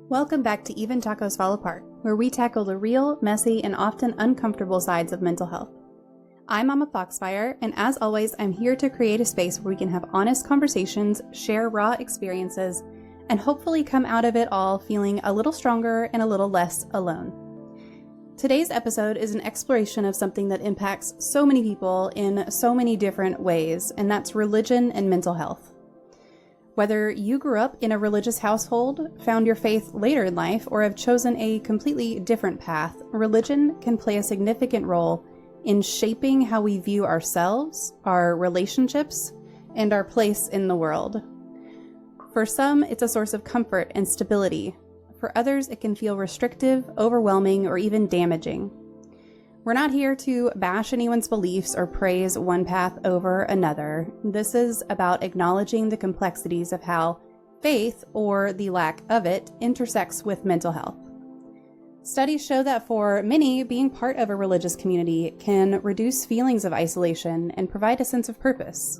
Welcome back to Even Tacos Fall Apart, where we tackle the real, messy, and often uncomfortable sides of mental health. I'm MommaFoxFire, and as always, I'm here to create a space where we can have honest conversations, share raw experiences, and hopefully come out of it all feeling a little stronger and a little less alone. Today's episode is an exploration of something that impacts so many people in so many different ways, and that's religion and mental health. Whether you grew up in a religious household, found your faith later in life, or have chosen a completely different path, religion can play a significant role in shaping how we view ourselves, our relationships, and our place in the world. For some, it's a source of comfort and stability. For others, it can feel restrictive, overwhelming, or even damaging. We're not here to bash anyone's beliefs or praise one path over another. This is about acknowledging the complexities of how faith, or the lack of it, intersects with mental health. Studies show that for many, being part of a religious community can reduce feelings of isolation and provide a sense of purpose.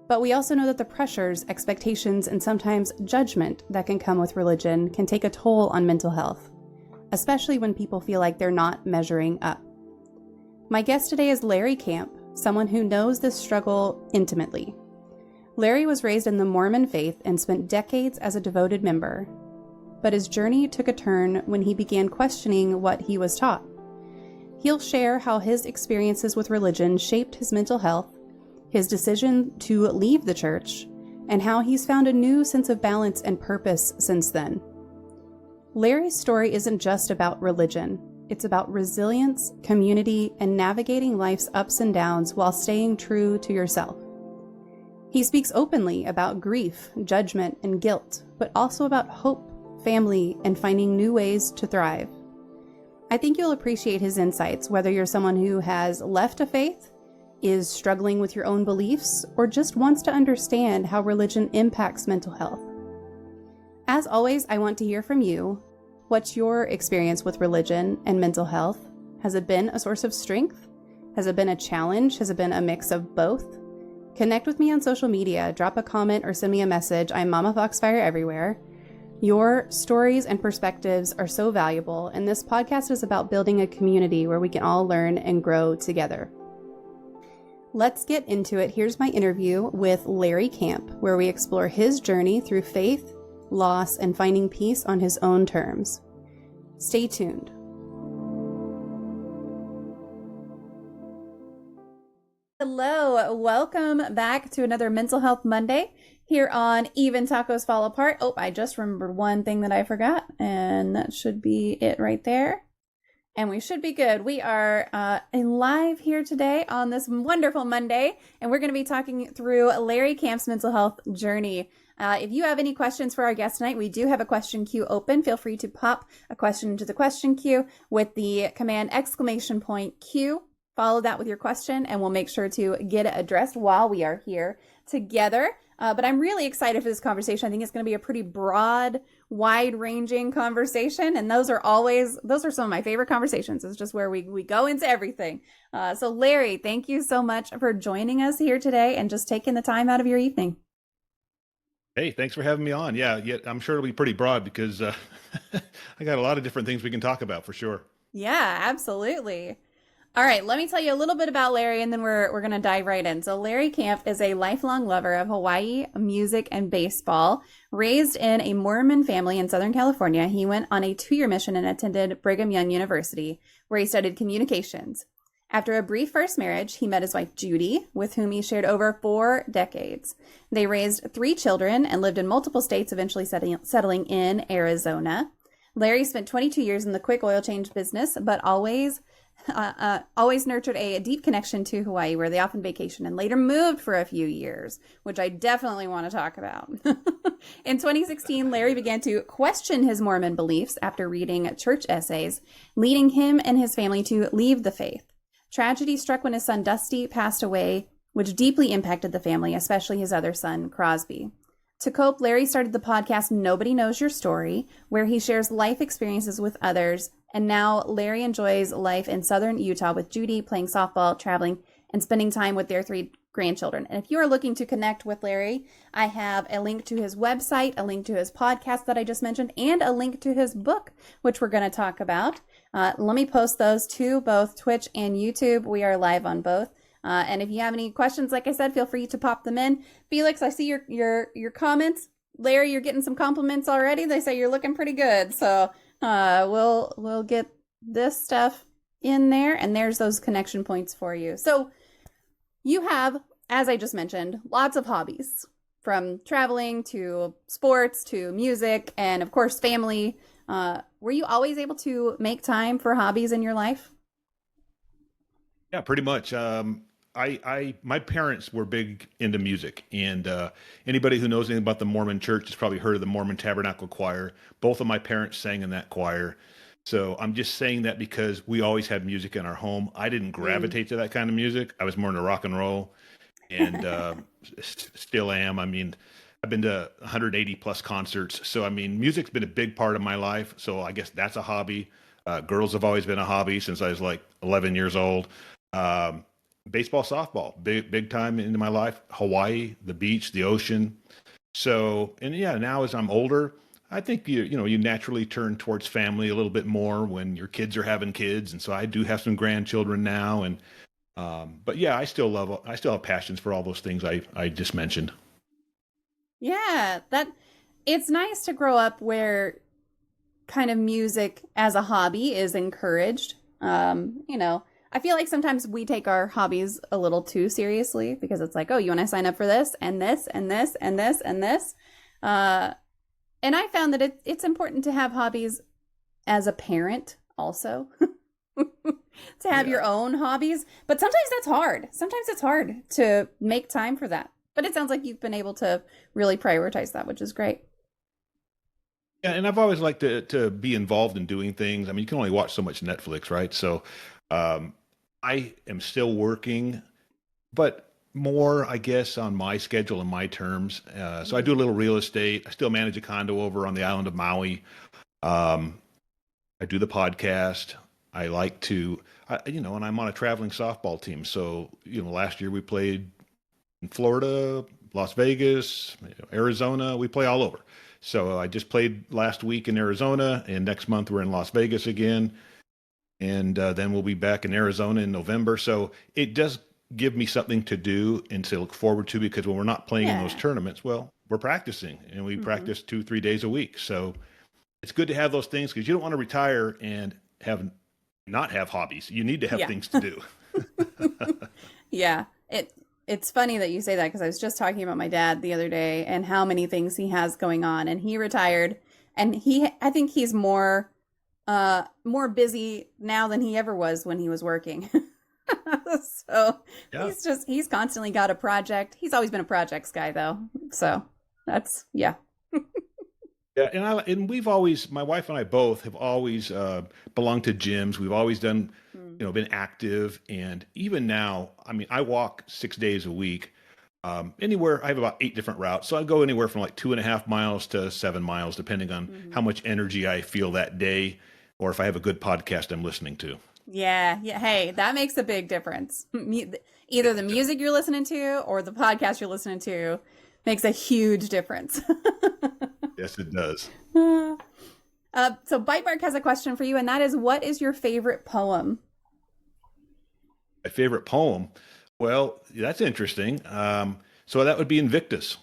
But we also know that the pressures, expectations, and sometimes judgment that can come with religion can take a toll on mental health, especially when people feel like they're not measuring up. My guest today is Larry Camp, someone who knows this struggle intimately. Larry was raised in the Mormon faith and spent decades as a devoted member, but his journey took a turn when he began questioning what he was taught. He'll share how his experiences with religion shaped his mental health, his decision to leave the church, and how he's found a new sense of balance and purpose since then. Larry's story isn't just about religion. It's about resilience, community, and navigating life's ups and downs while staying true to yourself. He speaks openly about grief, judgment, and guilt, but also about hope, family, and finding new ways to thrive. I think you'll appreciate his insights, whether you're someone who has left a faith, is struggling with your own beliefs, or just wants to understand how religion impacts mental health. As always, I want to hear from you. What's your experience with religion and mental health? Has it been a source of strength? Has it been a challenge? Has it been a mix of both? Connect with me on social media, drop a comment, or send me a message. I'm MommaFoxFire everywhere. Your stories and perspectives are so valuable, and this podcast is about building a community where we can all learn and grow together. Let's get into it. Here's my interview with Larry Camp, where we explore his journey through faith, loss, and finding peace on his own terms. Stay tuned. Hello, welcome back to another Mental Health Monday here on Even Tacos Fall Apart. Oh, I just remembered one thing that I forgot, and that should be it right there. And we should be good. We are live here today on this wonderful Monday, and we're going to be talking through Larry Camp's mental health journey. If you have any questions for our guest tonight, we do have a question queue open. Feel free to pop a question into the question queue with the command !Q. Follow that with your question, and we'll make sure to get it addressed while we are here together. But I'm really excited for this conversation. I think it's going to be a pretty broad, wide-ranging conversation, and those are some of my favorite conversations. It's just where we go into everything. So Larry, thank you so much for joining us here today and just taking the time out of your evening. Hey, thanks for having me on. Yeah, I'm sure it'll be pretty broad because I got a lot of different things we can talk about for sure. Yeah, absolutely. All right, let me tell you a little bit about Larry, and then we're going to dive right in. So Larry Camp is a lifelong lover of Hawaii, music, and baseball. Raised in a Mormon family in Southern California, he went on a 2-year mission and attended Brigham Young University, where he studied communications. After a brief first marriage, he met his wife, Judy, with whom he shared over 4 decades. They raised 3 children and lived in multiple states, eventually settling in Arizona. Larry spent 22 years in the quick oil change business, but always nurtured a deep connection to Hawaii, where they often vacationed, and later moved for a few years, which I definitely want to talk about. In 2016, Larry began to question his Mormon beliefs after reading church essays, leading him and his family to leave the faith. Tragedy struck when his son Dusty passed away, which deeply impacted the family, especially his other son, Crosby. To cope, Larry started the podcast Nobody Knows Your Story, where he shares life experiences with others. And now Larry enjoys life in southern Utah with Judy, playing softball, traveling, and spending time with their 3 grandchildren. And if you are looking to connect with Larry, I have a link to his website, a link to his podcast that I just mentioned, and a link to his book, which we're going to talk about. Let me post those to both Twitch and YouTube. We are live on both. And if you have any questions, like I said, feel free to pop them in. Felix, I see your comments. Larry, you're getting some compliments already. They say you're looking pretty good. So we'll get this stuff in there, and there's those connection points for you. So you have, as I just mentioned, lots of hobbies, from traveling to sports to music and, of course, family. Were you always able to make time for hobbies in your life? Yeah, pretty much. My parents were big into music, and anybody who knows anything about the Mormon church has probably heard of the Mormon Tabernacle Choir. Both of my parents sang in that choir. So I'm just saying that because we always had music in our home. I didn't gravitate to that kind of music. I was more into rock and roll, and still am. I mean, I've been to 180 plus concerts. So, I mean, music's been a big part of my life. So I guess that's a hobby. Girls have always been a hobby since I was like 11 years old. Baseball, softball, big time into my life. Hawaii, the beach, the ocean. So, and yeah, now as I'm older, I think you naturally turn towards family a little bit more when your kids are having kids, and so I do have some grandchildren now, and but yeah, I still have passions for all those things I just mentioned. Yeah, it's nice to grow up where kind of music as a hobby is encouraged. I feel like sometimes we take our hobbies a little too seriously because it's like, oh, you want to sign up for this and this and this and this and this. And I found that it's important to have hobbies as a parent also, to have your own hobbies. But sometimes that's hard. Sometimes it's hard to make time for that. But it sounds like you've been able to really prioritize that, which is great. Yeah, and I've always liked to be involved in doing things. I mean, you can only watch so much Netflix, right? So I am still working, but more, I guess, on my schedule and my terms. So I do a little real estate. I still manage a condo over on the island of Maui. I do the podcast. I like to, and I'm on a traveling softball team. So, last year we played in Florida, Las Vegas, Arizona. We play all over. So I just played last week in Arizona, and next month we're in Las Vegas again. And then we'll be back in Arizona in November. So it does give me something to do and to look forward to, because when we're not playing in those tournaments, well, we're practicing, and we practice 2-3 days a week. So it's good to have those things, because you don't want to retire and not have hobbies. You need to have things to do. Yeah. It's funny that you say that, because I was just talking about my dad the other day and how many things he has going on, and he retired, and I think he's more busy now than he ever was when he was working. So he's constantly got a project. He's always been a projects guy though. So that's, yeah. Yeah. And we've always, my wife and I both have always belonged to gyms. We've always done, been active. And even now, I mean, I walk 6 days a week. Anywhere, I have about 8 different routes. So I go anywhere from like 2.5 miles to 7 miles, depending on how much energy I feel that day, or if I have a good podcast I'm listening to. Yeah. Hey, that makes a big difference. Either the music you're listening to or the podcast you're listening to makes a huge difference. Yes, it does. So Bite Mark has a question for you, and that is, what is your favorite poem? My favorite poem? Well, that's interesting. So that would be Invictus.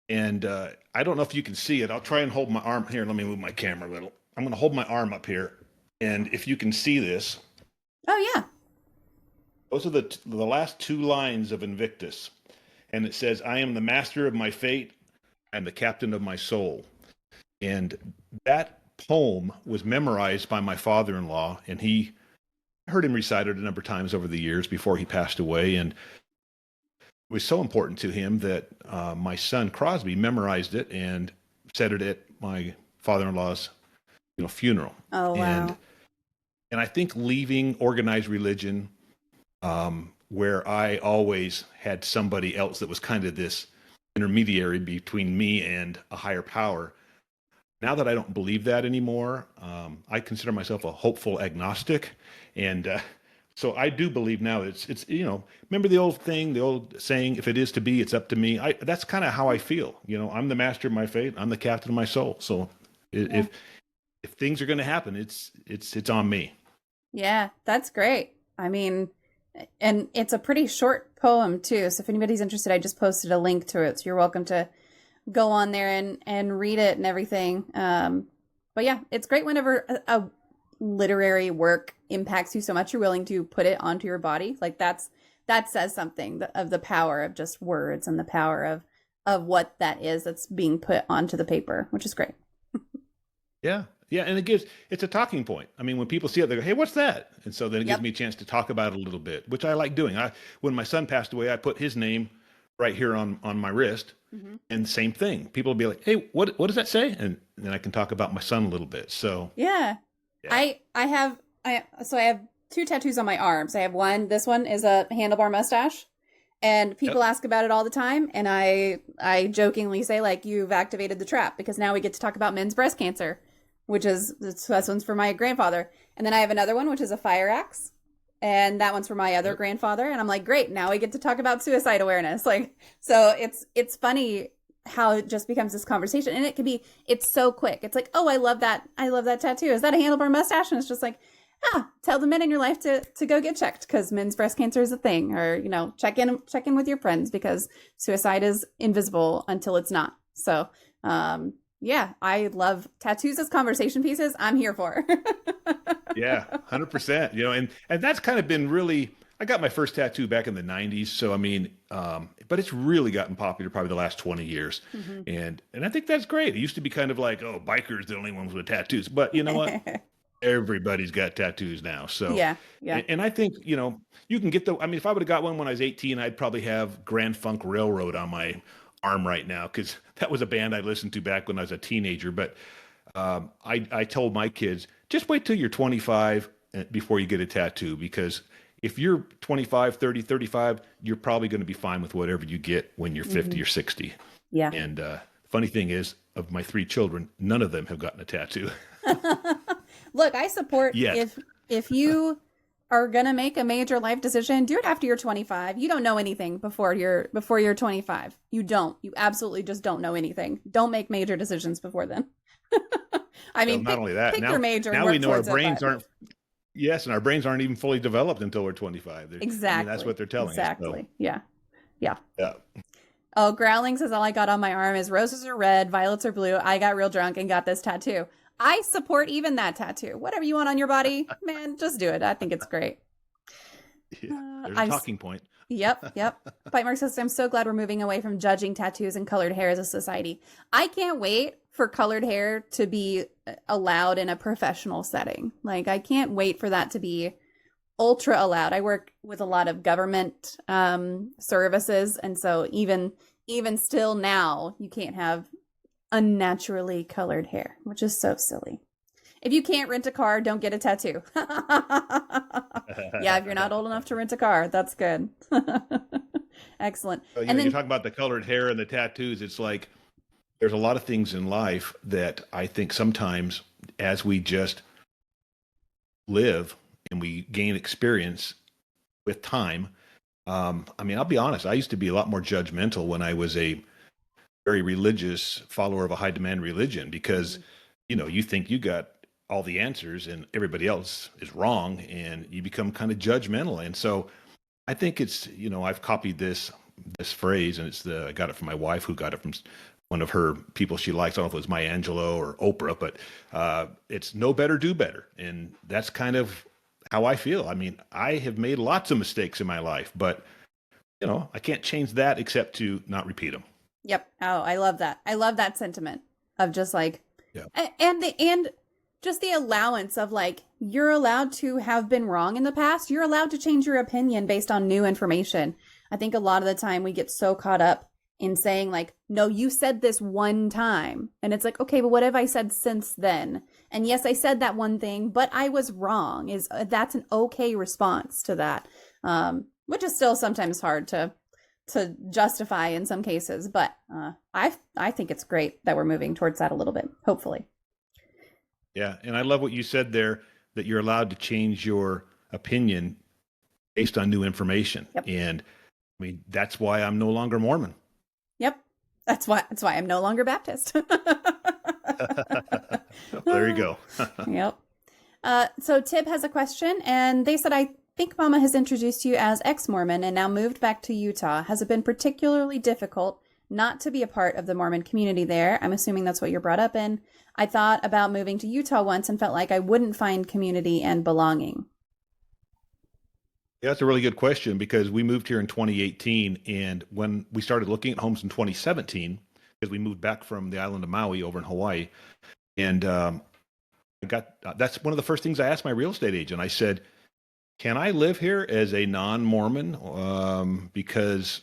And I don't know if you can see it. I'll try and hold my arm here. Let me move my camera a little. I'm going to hold my arm up here. And if you can see this. Oh, yeah. Those are the last 2 lines of Invictus. And it says, I am the master of my fate. I'm the captain of my soul. And that poem was memorized by my father-in-law. And I heard him recite it a number of times over the years before he passed away. And it was so important to him that my son Crosby memorized it and said it at my father-in-law's funeral. Oh, wow. And I think leaving organized religion, where I always had somebody else that was kind of this intermediary between me and a higher power. Now that I don't believe that anymore, I consider myself a hopeful agnostic. And So I do believe now it's remember the old thing, the old saying, if it is to be, it's up to me. That's kind of how I feel. I'm the master of my fate. I'm the captain of my soul. So Yeah. if things are going to happen, it's on me. Yeah, that's great. I mean, and it's a pretty short poem too. So if anybody's interested, I just posted a link to it. So you're welcome to go on there and read it and everything. But yeah, it's great whenever a literary work impacts you so much you're willing to put it onto your body. Like that says something of the power of just words and the power of what that is that's being put onto the paper, which is great. Yeah. Yeah. And it's a talking point. I mean, when people see it, they go, hey, what's that? And so then it gives Yep. me a chance to talk about it a little bit, which I like doing. When my son passed away, I put his name right here on my wrist. Mm-hmm. And same thing. People will be like, hey, what does that say? And then I can talk about my son a little bit. So Yeah. yeah. I have two tattoos on my arms. I have one. This one is a handlebar mustache, and people Yep. ask about it all the time. And I jokingly say, like, you've activated the trap, because now we get to talk about men's breast cancer, this one's for my grandfather. And then I have another one, which is a fire axe, and that one's for my other Yep. grandfather. And I'm like, great, now we get to talk about suicide awareness. Like, so it's funny how it just becomes this conversation, and it's so quick. It's like, oh, I love that tattoo. Is that a handlebar mustache? And it's just like, tell the men in your life to go get checked, because men's breast cancer is a thing. Or check in with your friends, because suicide is invisible until it's not. So yeah, I love tattoos as conversation pieces. I'm here for. Yeah, 100%. And that's kind of been really. I got my first tattoo back in the '90s, so I mean, but it's really gotten popular probably the last 20 years, Mhm. and I think that's great. It used to be kind of like, oh, bikers the only ones with tattoos, but you know what? Everybody's got tattoos now. So, Yeah, yeah. and I think you can get I mean, if I would have got one when I was 18, I'd probably have Grand Funk Railroad on my arm right now, because that was a band I listened to back when I was a teenager. But I told my kids, just wait till you're 25 before you get a tattoo, because if you're 25, 30, 35, you're probably going to be fine with whatever you get when you're 50 Mhm. or 60. Yeah. And funny thing is, of my 3 children, none of them have gotten a tattoo. Look, I support Yet. if you are gonna make a major life decision, do it after you're 25. You don't know anything before you're 25. You don't. You absolutely just don't know anything. Don't make major decisions before then. I Well, mean, not only that, pick your major and now we work know our towards it. brains But aren't. Yes, and our brains aren't even fully developed until we're 25. I mean, that's exactly, what they're telling us. exactly. So, Yeah, yeah. yeah. Oh, Growling says all I got on my arm is roses are red, violets are blue. I got real drunk and got this tattoo. I support even that tattoo. Whatever you want on your body, man, just do it. I think it's great. Yeah. There's a I'm talking point. Yep, yep. Bite Mark says, I'm so glad we're moving away from judging tattoos and colored hair as a society. I can't wait for colored hair to be allowed in a professional setting. Like, I can't wait for that to be ultra allowed. I work with a lot of government services, and so even still now, you can't have unnaturally colored hair, which is so silly. If you can't rent a car, don't get a tattoo. Yeah, if you're not old enough to rent a car, that's good. Excellent. So, And you then, talk about the colored hair and the tattoos. It's like there's a lot of things in life that I think sometimes, as we just live and we gain experience with time. I mean, I'll be honest. I used to be a lot more judgmental when I was a very religious follower of a high demand religion, because you think you got all the answers and everybody else is wrong, and you become kind of judgmental. And so I think it's, I've copied this phrase, and I got it from my wife, who got it from one of her people she likes. I don't know if it was Maya Angelou or Oprah, but it's know better, do better. And that's kind of how I feel. I mean, I have made lots of mistakes in my life, but I can't change that except to not repeat them. yep. Oh, I love that. I love that sentiment of just like, Yeah. and just the allowance of like, you're allowed to have been wrong in the past. You're allowed to change your opinion based on new information. I think a lot of the time we get so caught up in saying like, no, you said this one time. And it's like, okay, but what have I said since then? And yes, I said that one thing, but I was wrong. That's an okay response to that. Which is still sometimes hard to justify in some cases, but I think it's great that we're moving towards that a little bit, hopefully. Yeah. And I love what you said there, that you're allowed to change your opinion based on new information. Yep. And I mean, that's why I'm no longer Mormon. Yep. That's why I'm no longer Baptist. There you go. Yep. So Tib has a question, and they said, I think Mama has introduced you as ex-Mormon and now moved back to Utah. Has it been particularly difficult not to be a part of the Mormon community there? I'm assuming that's what you're brought up in. I thought about moving to Utah once and felt like I wouldn't find community and belonging. Yeah, that's a really good question, because we moved here in 2018, and when we started looking at homes in 2017, because we moved back from the island of Maui over in Hawaii, and that's one of the first things I asked my real estate agent. I said, can I live here as a non-Mormon? Because,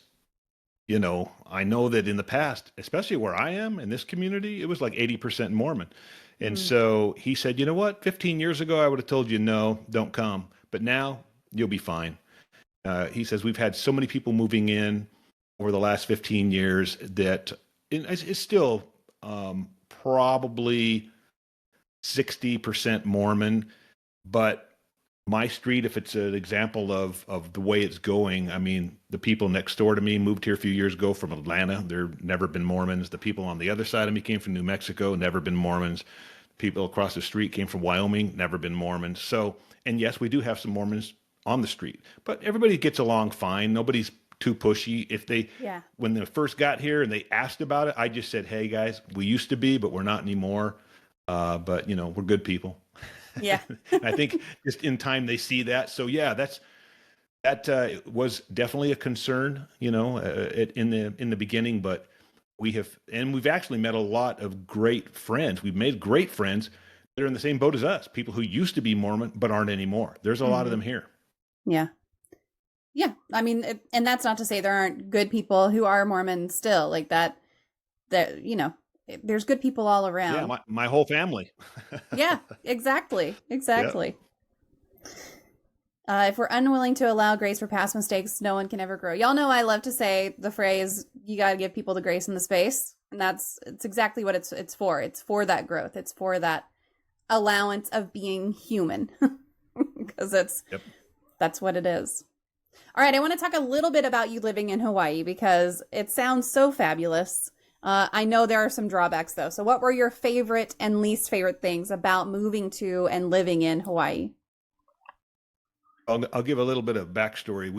I know that in the past, especially where I am in this community, it was like 80% Mormon. And so he said, you know what, 15 years ago, I would have told you, no, don't come. But now you'll be fine. He says, we've had so many people moving in over the last 15 years that it's still probably 60% Mormon, but my street, if it's an example of the way it's going, I mean, the people next door to me moved here a few years ago from Atlanta. They've never been Mormons. The people on the other side of me came from New Mexico, never been Mormons. People across the street came from Wyoming, never been Mormons. So, and yes, we do have some Mormons on the street, but everybody gets along fine. Nobody's too pushy. When they first got here and they asked about it, I just said, hey guys, we used to be, but we're not anymore. But we're good people. Yeah. I think just in time they see that. So yeah, that was definitely a concern, in the beginning, but we've actually met a lot of great friends. We've made great friends that are in the same boat as us, people who used to be Mormon, but aren't anymore. There's a lot of them here. Yeah. Yeah. I mean, and that's not to say there aren't good people who are Mormon still, like that, there's good people all around. Yeah, my whole family. Yeah, exactly. Yep. If we're unwilling to allow grace for past mistakes, no one can ever grow. Y'all know I love to say the phrase, you got to give people the grace and the space. And it's exactly what it's for. It's for that growth. It's for that allowance of being human. Because that's what it is. All right, I want to talk a little bit about you living in Hawaii, because it sounds so fabulous. I know there are some drawbacks, though. So what were your favorite and least favorite things about moving to and living in Hawaii? I'll give a little bit of backstory.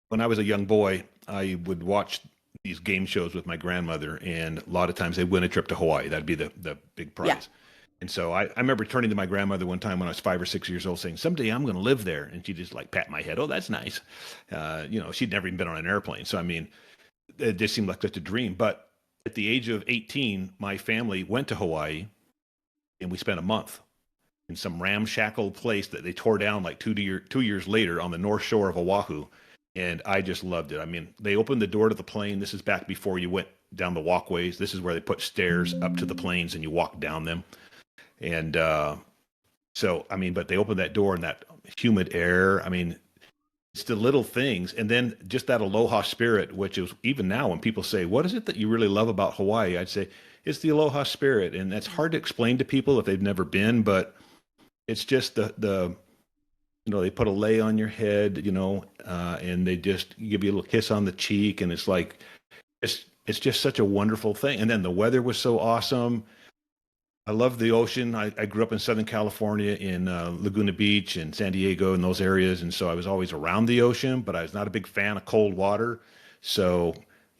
When I was a young boy, I would watch these game shows with my grandmother, and a lot of times they'd win a trip to Hawaii. That'd be the big prize. Yeah. And so I remember turning to my grandmother one time when I was 5 or 6 years old saying, someday I'm going to live there. And she just like pat my head. Oh, that's nice. She'd never even been on an airplane. So, I mean, it just seemed like such a dream. But at the age of 18, my family went to Hawaii, and we spent a month in some ramshackle place that they tore down like 2 years later on the north shore of Oahu. And I just loved it. I mean, they opened the door to the plane. This is back before you went down the walkways. This is where they put stairs up to the planes and you walk down them. And so, I mean, but they opened that door and that humid air. I mean, it's the little things. And then just that aloha spirit, which is even now when people say, what is it that you really love about Hawaii? I'd say it's the aloha spirit. And that's hard to explain to people if they've never been, but it's just the they put a lei on your head, and they just give you a little kiss on the cheek. And it's like, it's just such a wonderful thing. And then the weather was so awesome. I love the ocean. I grew up in Southern California in Laguna Beach and San Diego and those areas. And so I was always around the ocean, but I was not a big fan of cold water. So,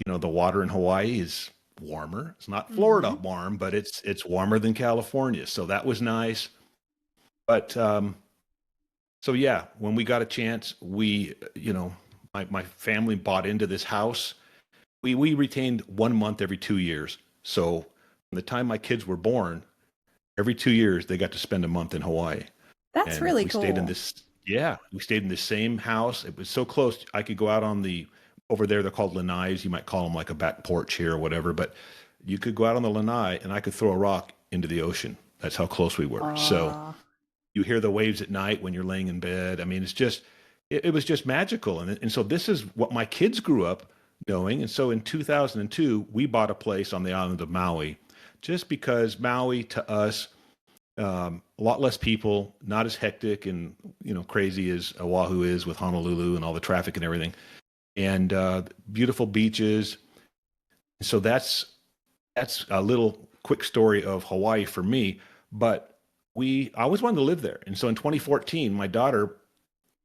the water in Hawaii is warmer. It's not Florida warm, but it's warmer than California. So that was nice. But, so yeah, when we got a chance, we, my family bought into this house. We retained 1 month every 2 years. So from the time my kids were born, every 2 years, they got to spend a month in Hawaii. That's really cool. We stayed in the same house. It was so close. I could go out on over there, they're called lanais. You might call them like a back porch here or whatever, but you could go out on the lanai and I could throw a rock into the ocean. That's how close we were. So you hear the waves at night when you're laying in bed. I mean, it was just magical. And so this is what my kids grew up knowing. And so in 2002, we bought a place on the island of Maui, just because Maui to us A lot less people, not as hectic and crazy as Oahu is with Honolulu and all the traffic and everything, and beautiful beaches. So that's a little quick story of Hawaii for me. But I always wanted to live there, and so in 2014, my daughter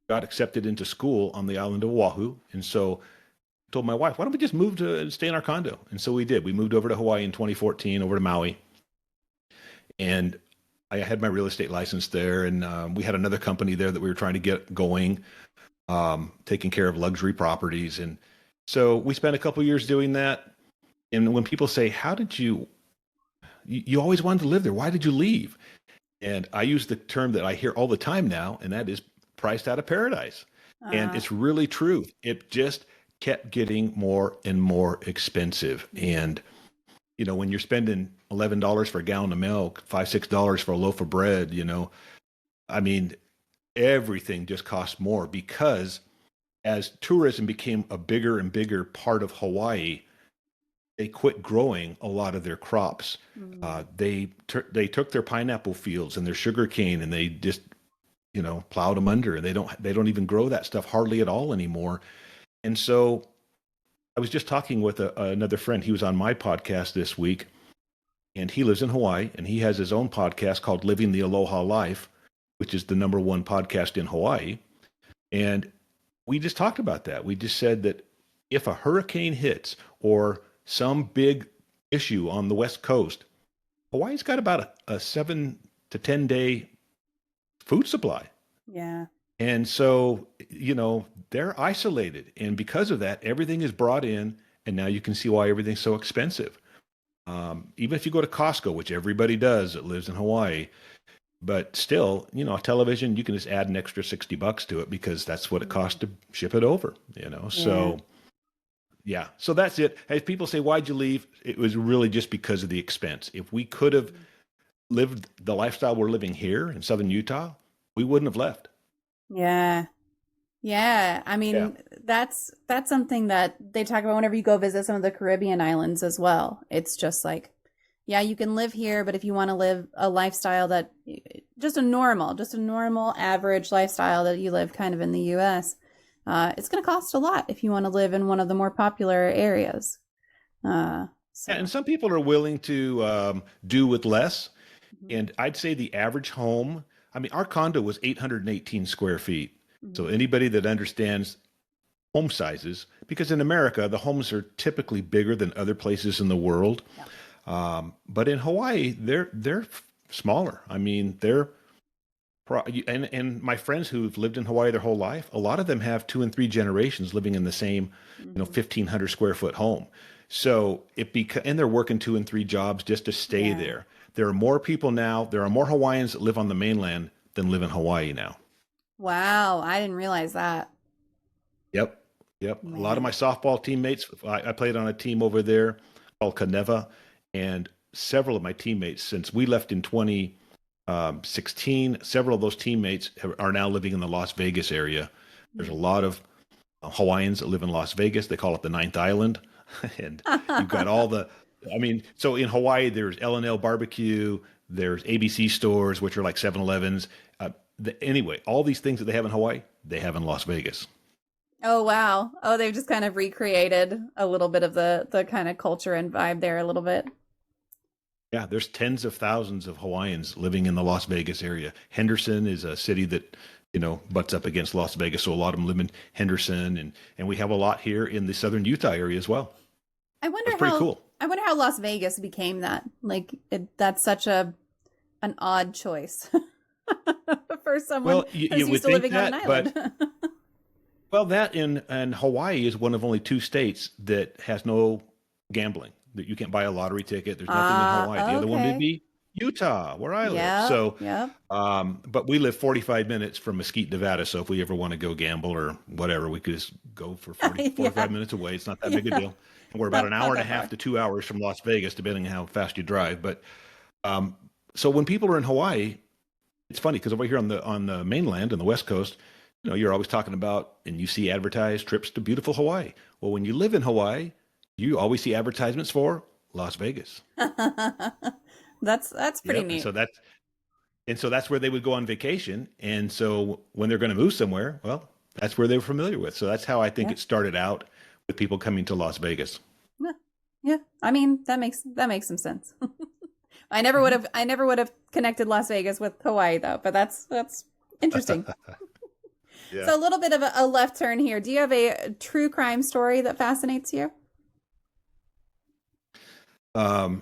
got accepted into school on the island of Oahu, and so I told my wife, why don't we just move to stay in our condo? And so we did. We moved over to Hawaii in 2014, over to Maui, and I had my real estate license there, and we had another company there that we were trying to get going, taking care of luxury properties. And so we spent a couple of years doing that. And when people say, how did you always wanted to live there, why did you leave? And I use the term that I hear all the time now, and that is priced out of paradise. And it's really true. It just kept getting more and more expensive. And when you're spending $11 for a gallon of milk, $5-6 for a loaf of bread, I mean, everything just costs more, because as tourism became a bigger and bigger part of Hawaii, they quit growing a lot of their crops. They took their pineapple fields and their sugar cane, and they just plowed them under, and they don't even grow that stuff hardly at all anymore. And so I was just talking with another friend. He was on my podcast this week, and he lives in Hawaii, and he has his own podcast called Living the Aloha Life, which is the #1 podcast in Hawaii. And we just talked about that. We just said that if a hurricane hits or some big issue on the West Coast, Hawaii's got about a 7 to 10 day food supply. Yeah. And so, they're isolated. And because of that, everything is brought in. And now you can see why everything's so expensive. Even if you go to Costco, which everybody does that lives in Hawaii, but still, a television, you can just add an extra $60 to it, because that's what it costs to ship it over, So, yeah. So that's it. As people say, why'd you leave? It was really just because of the expense. If we could have lived the lifestyle we're living here in Southern Utah, we wouldn't have left. Yeah. Yeah. I mean, that's something that they talk about whenever you go visit some of the Caribbean islands as well. It's just like, yeah, you can live here, but if you want to live a lifestyle that just a normal average lifestyle that you live kind of in the US, it's going to cost a lot if you want to live in one of the more popular areas. Yeah, and some people are willing to do with less. And I'd say the average home, I mean, our condo was 818 square feet. So anybody that understands home sizes, because in America, the homes are typically bigger than other places in the world. Yeah. But in Hawaii, they're smaller. I mean, and my friends who've lived in Hawaii their whole life, a lot of them have 2 and 3 generations living in the same, 1,500 square foot home. So and they're working 2 and 3 jobs just to stay there. There are more people now. There are more Hawaiians that live on the mainland than live in Hawaii now. Wow, I didn't realize that. Yep. Man. A lot of my softball teammates, I played on a team over there called Kaneva, and several of my teammates, since we left in 2016, several of those teammates are now living in the Las Vegas area. There's a lot of Hawaiians that live in Las Vegas. They call it the Ninth Island. And you've got so in Hawaii, there's L&L Barbecue, there's ABC stores, which are like 7-Elevens. Anyway, all these things that they have in Hawaii, they have in Las Vegas. Oh, wow. Oh, they've just kind of recreated a little bit of the kind of culture and vibe there a little bit. Yeah, there's tens of thousands of Hawaiians living in the Las Vegas area. Henderson is a city that, butts up against Las Vegas. So a lot of them live in Henderson, and we have a lot here in the Southern Utah area as well. That's pretty cool. I wonder how Las Vegas became that. Like, that's such an odd choice for someone who's used to living on an island. Well, that in Hawaii is one of only 2 states that has no gambling. That you can't buy a lottery ticket. There's nothing in Hawaii. The other one would be Utah, where I live. So, but we live 45 minutes from Mesquite, Nevada. So if we ever want to go gamble or whatever, we could just go for 45 minutes away. It's not that big a deal. And we're about an hour and a half to 2 hours from Las Vegas, depending on how fast you drive. But so when people are in Hawaii, it's funny because over here on the mainland and the West Coast, you're always talking about, and you see advertised trips to beautiful Hawaii. Well, when you live in Hawaii, you always see advertisements for Las Vegas. That's pretty neat. So And so that's where they would go on vacation. And so when they're going to move somewhere, well, that's where they were familiar with. So that's how I think Yeah. it started out with people coming to Las Vegas. Yeah. Yeah. I mean, that makes some sense. I never would have connected Las Vegas with Hawaii though, but that's interesting. Yeah. So a little bit of a left turn here. Do you have a true crime story that fascinates you? Well,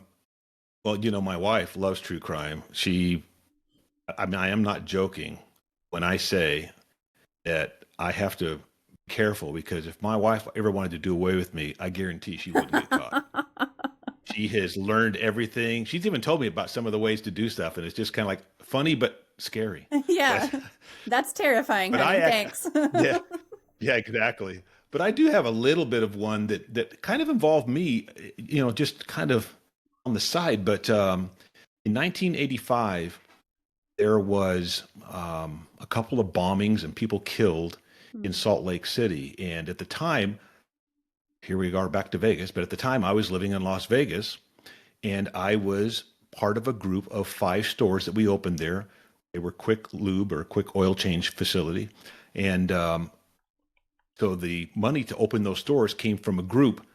my wife loves true crime. I mean, I am not joking when I say that I have to be careful, because if my wife ever wanted to do away with me, I guarantee she wouldn't get caught. She has learned everything. She's even told me about some of the ways to do stuff, and it's just kind of like funny but scary. Yeah. That's terrifying, But honey. Thanks. yeah, yeah, exactly. But I do have a little bit of one that kind of involved me, just kind of on the side. But in 1985, there was a couple of bombings and people killed in Salt Lake City. And at the time, here we are back to Vegas, but at the time I was living in Las Vegas, and I was part of a group of 5 stores that we opened there. They were quick lube or quick oil change facility. And so the money to open those stores came from a group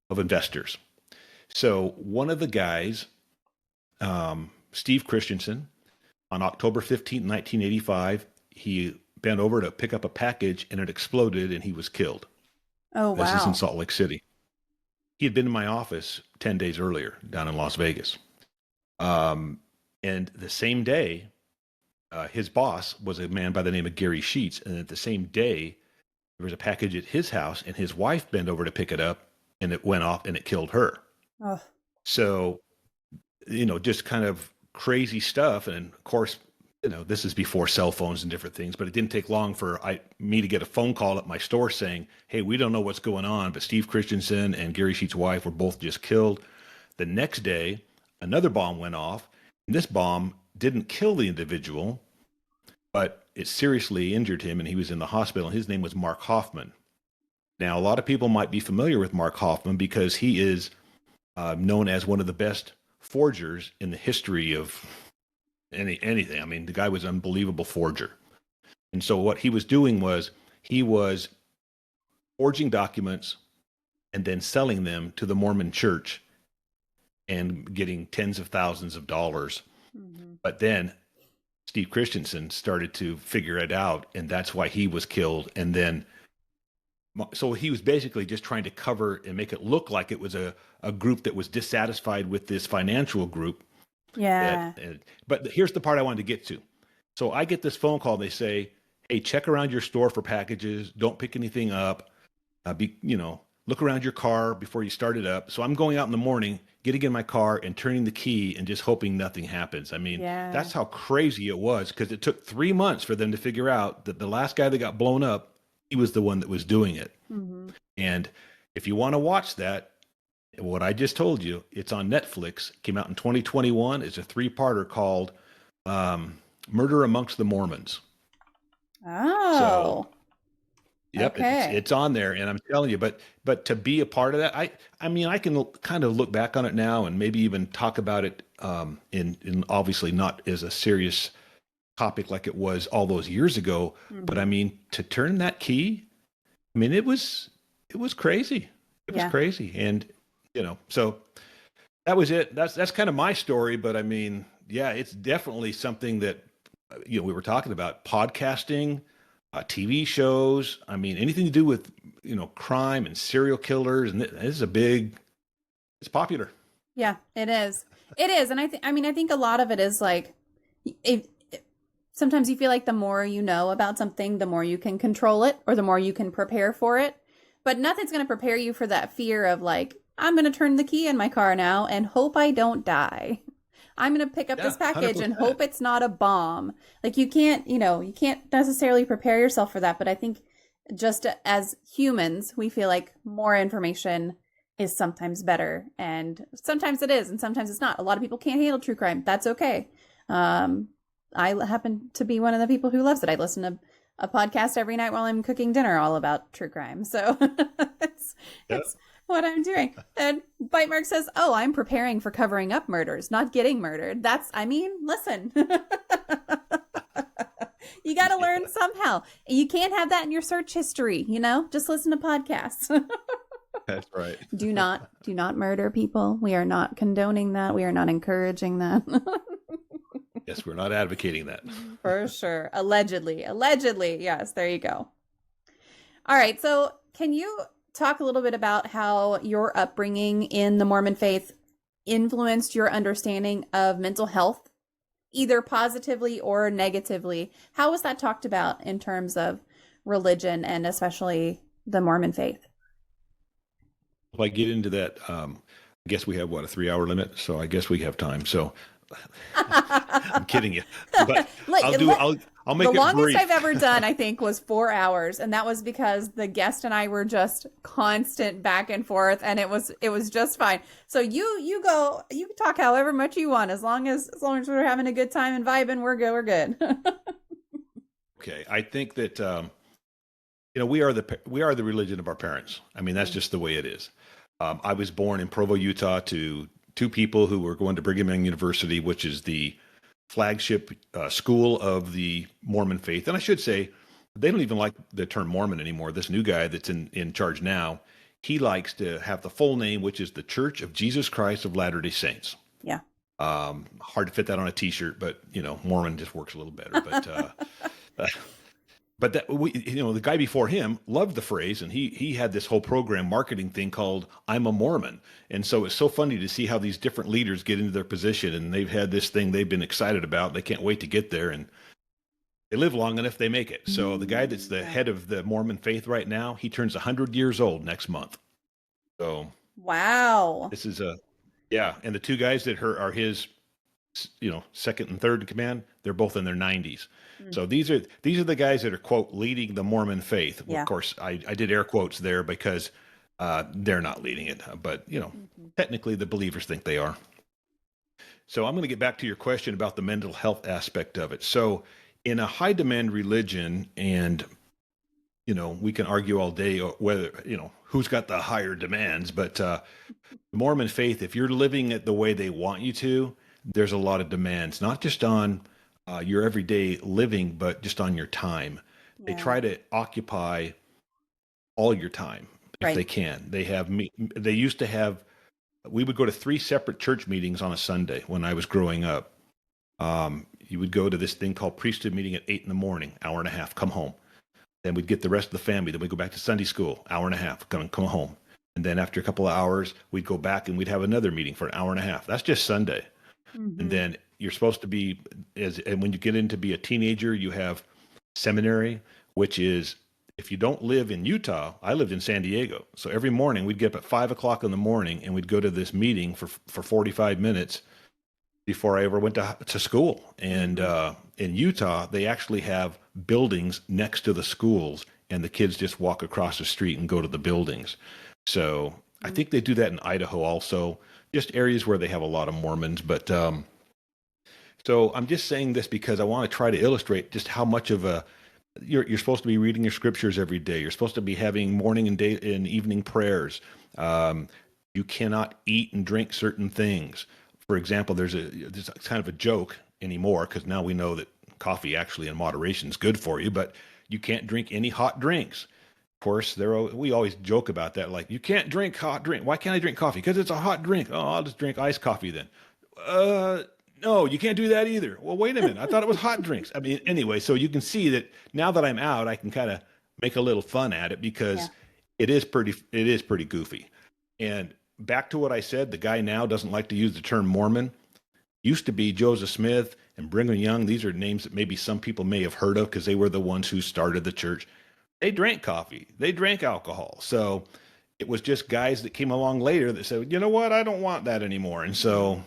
of investors. So one of the guys, Steve Christensen, on October 15th, 1985, he bent over to pick up a package and it exploded and he was killed. Oh, wow. This is in Salt Lake City. He had been in my office 10 days earlier down in Las Vegas. And the same day, his boss was a man by the name of Gary Sheets. And at the same day, there was a package at his house and his wife bent over to pick it up and it went off and it killed her. Oh. So, just kind of crazy stuff. And of course, this is before cell phones and different things, but it didn't take long for me to get a phone call at my store saying, hey, we don't know what's going on, but Steve Christensen and Gary Sheets' wife were both just killed. The next day, another bomb went off. And this bomb didn't kill the individual, but it seriously injured him, and he was in the hospital. His name was Mark Hoffman. Now, a lot of people might be familiar with Mark Hoffman because he is known as one of the best forgers in the history of anything. I mean, the guy was an unbelievable forger. And so what he was doing was he was forging documents and then selling them to the Mormon church and getting tens of thousands of dollars. Mm-hmm. But then Steve Christensen started to figure it out, and that's why he was killed. And then, so he was basically just trying to cover and make it look like it was a group that was dissatisfied with this financial group. Yeah. But here's the part I wanted to get to. So I get this phone call. They say, hey, check around your store for packages. Don't pick anything up. Look around your car before you start it up. So I'm going out in the morning, getting in my car and turning the key and just hoping nothing happens. I mean, That's how crazy it was, because it took 3 months for them to figure out that the last guy that got blown up, he was the one that was doing it. Mm-hmm. And if you want to watch that, what I just told you, it's on Netflix. It came out in 2021. It's a 3-parter called Murder Amongst the Mormons. Oh. So, yep, okay. it's on there, and I'm telling you, but to be a part of that, I mean, I can kind of look back on it now and maybe even talk about it in obviously not as a serious topic like it was all those years ago. Mm-hmm. But I mean, to turn that key, I mean, it was crazy. It was crazy, and so that was it. That's kind of my story. But I mean, yeah, it's definitely something that we were talking about podcasting. TV shows. I mean, anything to do with, crime and serial killers. And this is it's popular. Yeah, it is. It is. And I think a lot of it is like, sometimes you feel like the more you know about something, the more you can control it or the more you can prepare for it. But nothing's going to prepare you for that fear of like, I'm going to turn the key in my car now and hope I don't die. I'm going to pick up this package 100%. And hope it's not a bomb. Like you can't necessarily prepare yourself for that. But I think just as humans, we feel like more information is sometimes better. And sometimes it is, and sometimes it's not. A lot of people can't handle true crime. That's okay. I happen to be one of the people who loves it. I listen to a podcast every night while I'm cooking dinner all about true crime. So it's what I'm doing. And Bite Mark says, oh, I'm preparing for covering up murders, not getting murdered. Listen. You got to learn somehow. You can't have that in your search history, just listen to podcasts. That's right. Do not murder people. We are not condoning that. We are not encouraging that. Yes, we're not advocating that. For sure. Allegedly. Yes, there you go. All right. So can you talk a little bit about how your upbringing in the Mormon faith influenced your understanding of mental health, either positively or negatively? How was that talked about in terms of religion and especially the Mormon faith? If I get into that, I guess we have, a 3-hour limit? So I guess we have time. So I'm kidding you. But I'll make it brief. The longest I've ever done, I think, was 4 hours. And that was because the guest and I were just constant back and forth, and it was just fine. So you can talk however much you want, as long as we're having a good time and vibing, we're good. Okay. I think that, we are the religion of our parents. I mean, that's just the way it is. I was born in Provo, Utah, to two people who were going to Brigham Young University, which is the flagship school of the Mormon faith. And I should say, they don't even like the term Mormon anymore. This new guy that's in charge now, he likes to have the full name, which is the Church of Jesus Christ of Latter-day Saints. Yeah. Hard to fit that on a T-shirt, but Mormon just works a little better. But the guy before him loved the phrase, and he had this whole program marketing thing called "I'm a Mormon." And so it's so funny to see how these different leaders get into their position, and they've had this thing they've been excited about. They can't wait to get there, and they live long enough, they make it. So the guy that's the head of the Mormon faith right now, he turns 100 years old next month. So wow, this is and the two guys that are his, second and third in command, they're both in their 90s. So these are the guys that are, quote, leading the Mormon faith. Well, of course, I did air quotes there because they're not leading it. But, technically the believers think they are. So I'm going to get back to your question about the mental health aspect of it. So in a high demand religion, and, we can argue all day whether, who's got the higher demands. But the Mormon faith, if you're living it the way they want you to, there's a lot of demands, not just on your everyday living, but just on your time. They try to occupy all your time if they can. They used to have, we would go to 3 separate church meetings on a Sunday when I was growing up. You would go to this thing called priesthood meeting at 8 a.m, hour and a half, come home. Then we'd get the rest of the family. Then we'd go back to Sunday school, hour and a half, come home. And then after a couple of hours, we'd go back and we'd have another meeting for an hour and a half. That's just Sunday. Mm-hmm. And then you're supposed to be, and when you get into be a teenager, you have seminary, which is, if you don't live in Utah, I lived in San Diego. So every morning we'd get up at 5 o'clock in the morning and we'd go to this meeting for 45 minutes before I ever went to school. And in Utah, they actually have buildings next to the schools, and the kids just walk across the street and go to the buildings. So I think they do that in Idaho also, just areas where they have a lot of Mormons. But so I'm just saying this because I want to try to illustrate just how much of you're supposed to be reading your scriptures every day. You're supposed to be having morning and day and evening prayers. You cannot eat and drink certain things. For example, there's kind of a joke anymore, because now we know that coffee actually in moderation is good for you, but you can't drink any hot drinks. Of course, we always joke about that, like, you can't drink hot drink. Why can't I drink coffee? Because it's a hot drink. Oh, I'll just drink iced coffee then. No, you can't do that either. Well, wait a minute. I thought it was hot drinks. I mean, anyway, so you can see that now that I'm out, I can kind of make a little fun at it, because it is pretty goofy. And back to what I said, the guy now doesn't like to use the term Mormon. Used to be Joseph Smith and Brigham Young. These are names that maybe some people may have heard of because they were the ones who started the church. They drank coffee. They drank alcohol. So it was just guys that came along later that said, you know what, I don't want that anymore. And so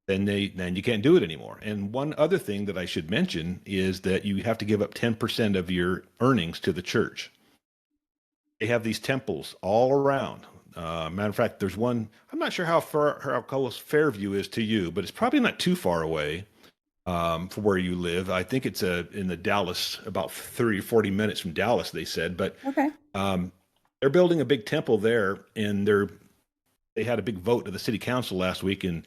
then you can't do it anymore. And one other thing that I should mention is that you have to give up 10% of your earnings to the church. They have these temples all around. Matter of fact, there's one, I'm not sure how close Fairview is to you, but it's probably not too far away from where you live. I think it's in the Dallas, about 30 or 40 minutes from Dallas, they said. But okay. they're building a big temple there, and they had a big vote to the city council last week, and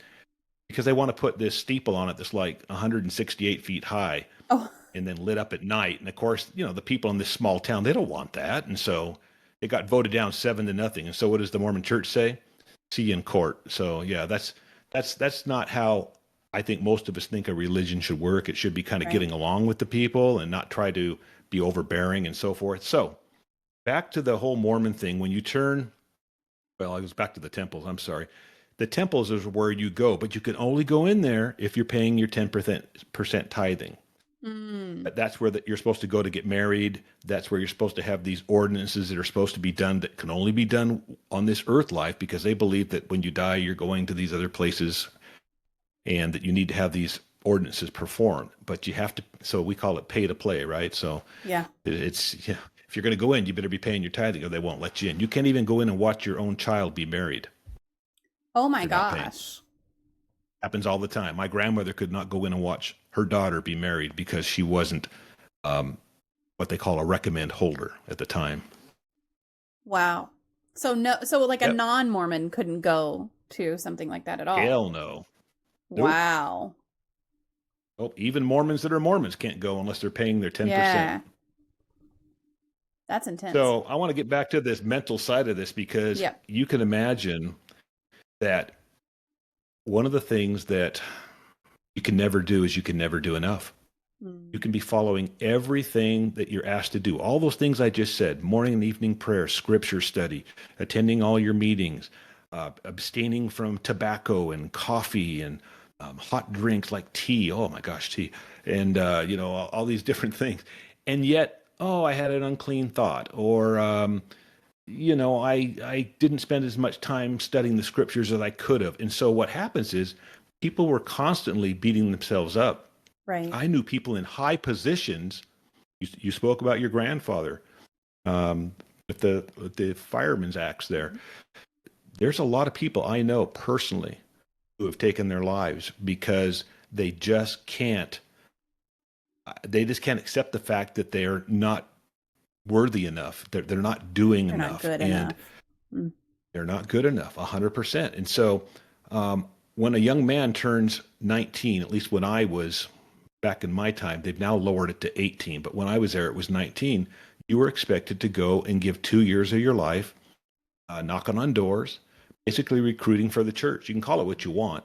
because they want to put this steeple on it that's like 168 feet high Oh, and then lit up at night. And of course, the people in this small town, they don't want that. And so it got voted down 7-0. And so what does the Mormon church say? See you in court. So yeah, that's not how I think most of us think a religion should work. It should be kind of right. getting along with the people and not try to be overbearing and so forth. So back to the whole Mormon thing. When you turn, well, I was back to the temples. I'm sorry. The temples is where you go, but you can only go in there if you're paying your 10% tithing. Mm. That's where you're supposed to go to get married. That's where you're supposed to have these ordinances that are supposed to be done that can only be done on this earth life, because they believe that when you die, you're going to these other places and that you need to have these ordinances performed. But you have to, so we call it pay to play, right? So Yeah. if you're going to go in, you better be paying your tithing or they won't let you in. You can't even go in and watch your own child be married. Oh my gosh. Happens all the time. My grandmother could not go in and watch her daughter be married because she wasn't what they call a recommend holder at the time. Wow. So like a non-Mormon couldn't go to something like that at all. Hell no. Wow. Nope. Even Mormons that are Mormons can't go unless they're paying their 10%. Yeah. That's intense. So I want to get back to this mental side of this, because you can imagine that one of the things that you can never do is you can never do enough. You can be following everything that you're asked to do. All those things I just said, morning and evening prayer, scripture study, attending all your meetings, abstaining from tobacco and coffee and hot drinks like tea. Oh my gosh, tea. And, all these different things. And yet, I had an unclean thought, or, I didn't spend as much time studying the scriptures as I could have. And so what happens is people were constantly beating themselves up. Right. I knew people in high positions. You spoke about your grandfather with the fireman's axe there. There's a lot of people I know personally who have taken their lives because they just can't accept the fact that they're not worthy enough. They're not doing enough. Not good enough. They're not good enough, 100%. And so when a young man turns 19, at least when I was back in my time, they've now lowered it to 18, but when I was there, it was 19. You were expected to go and give 2 years of your life, knocking on doors, basically recruiting for the church. You can call it what you want.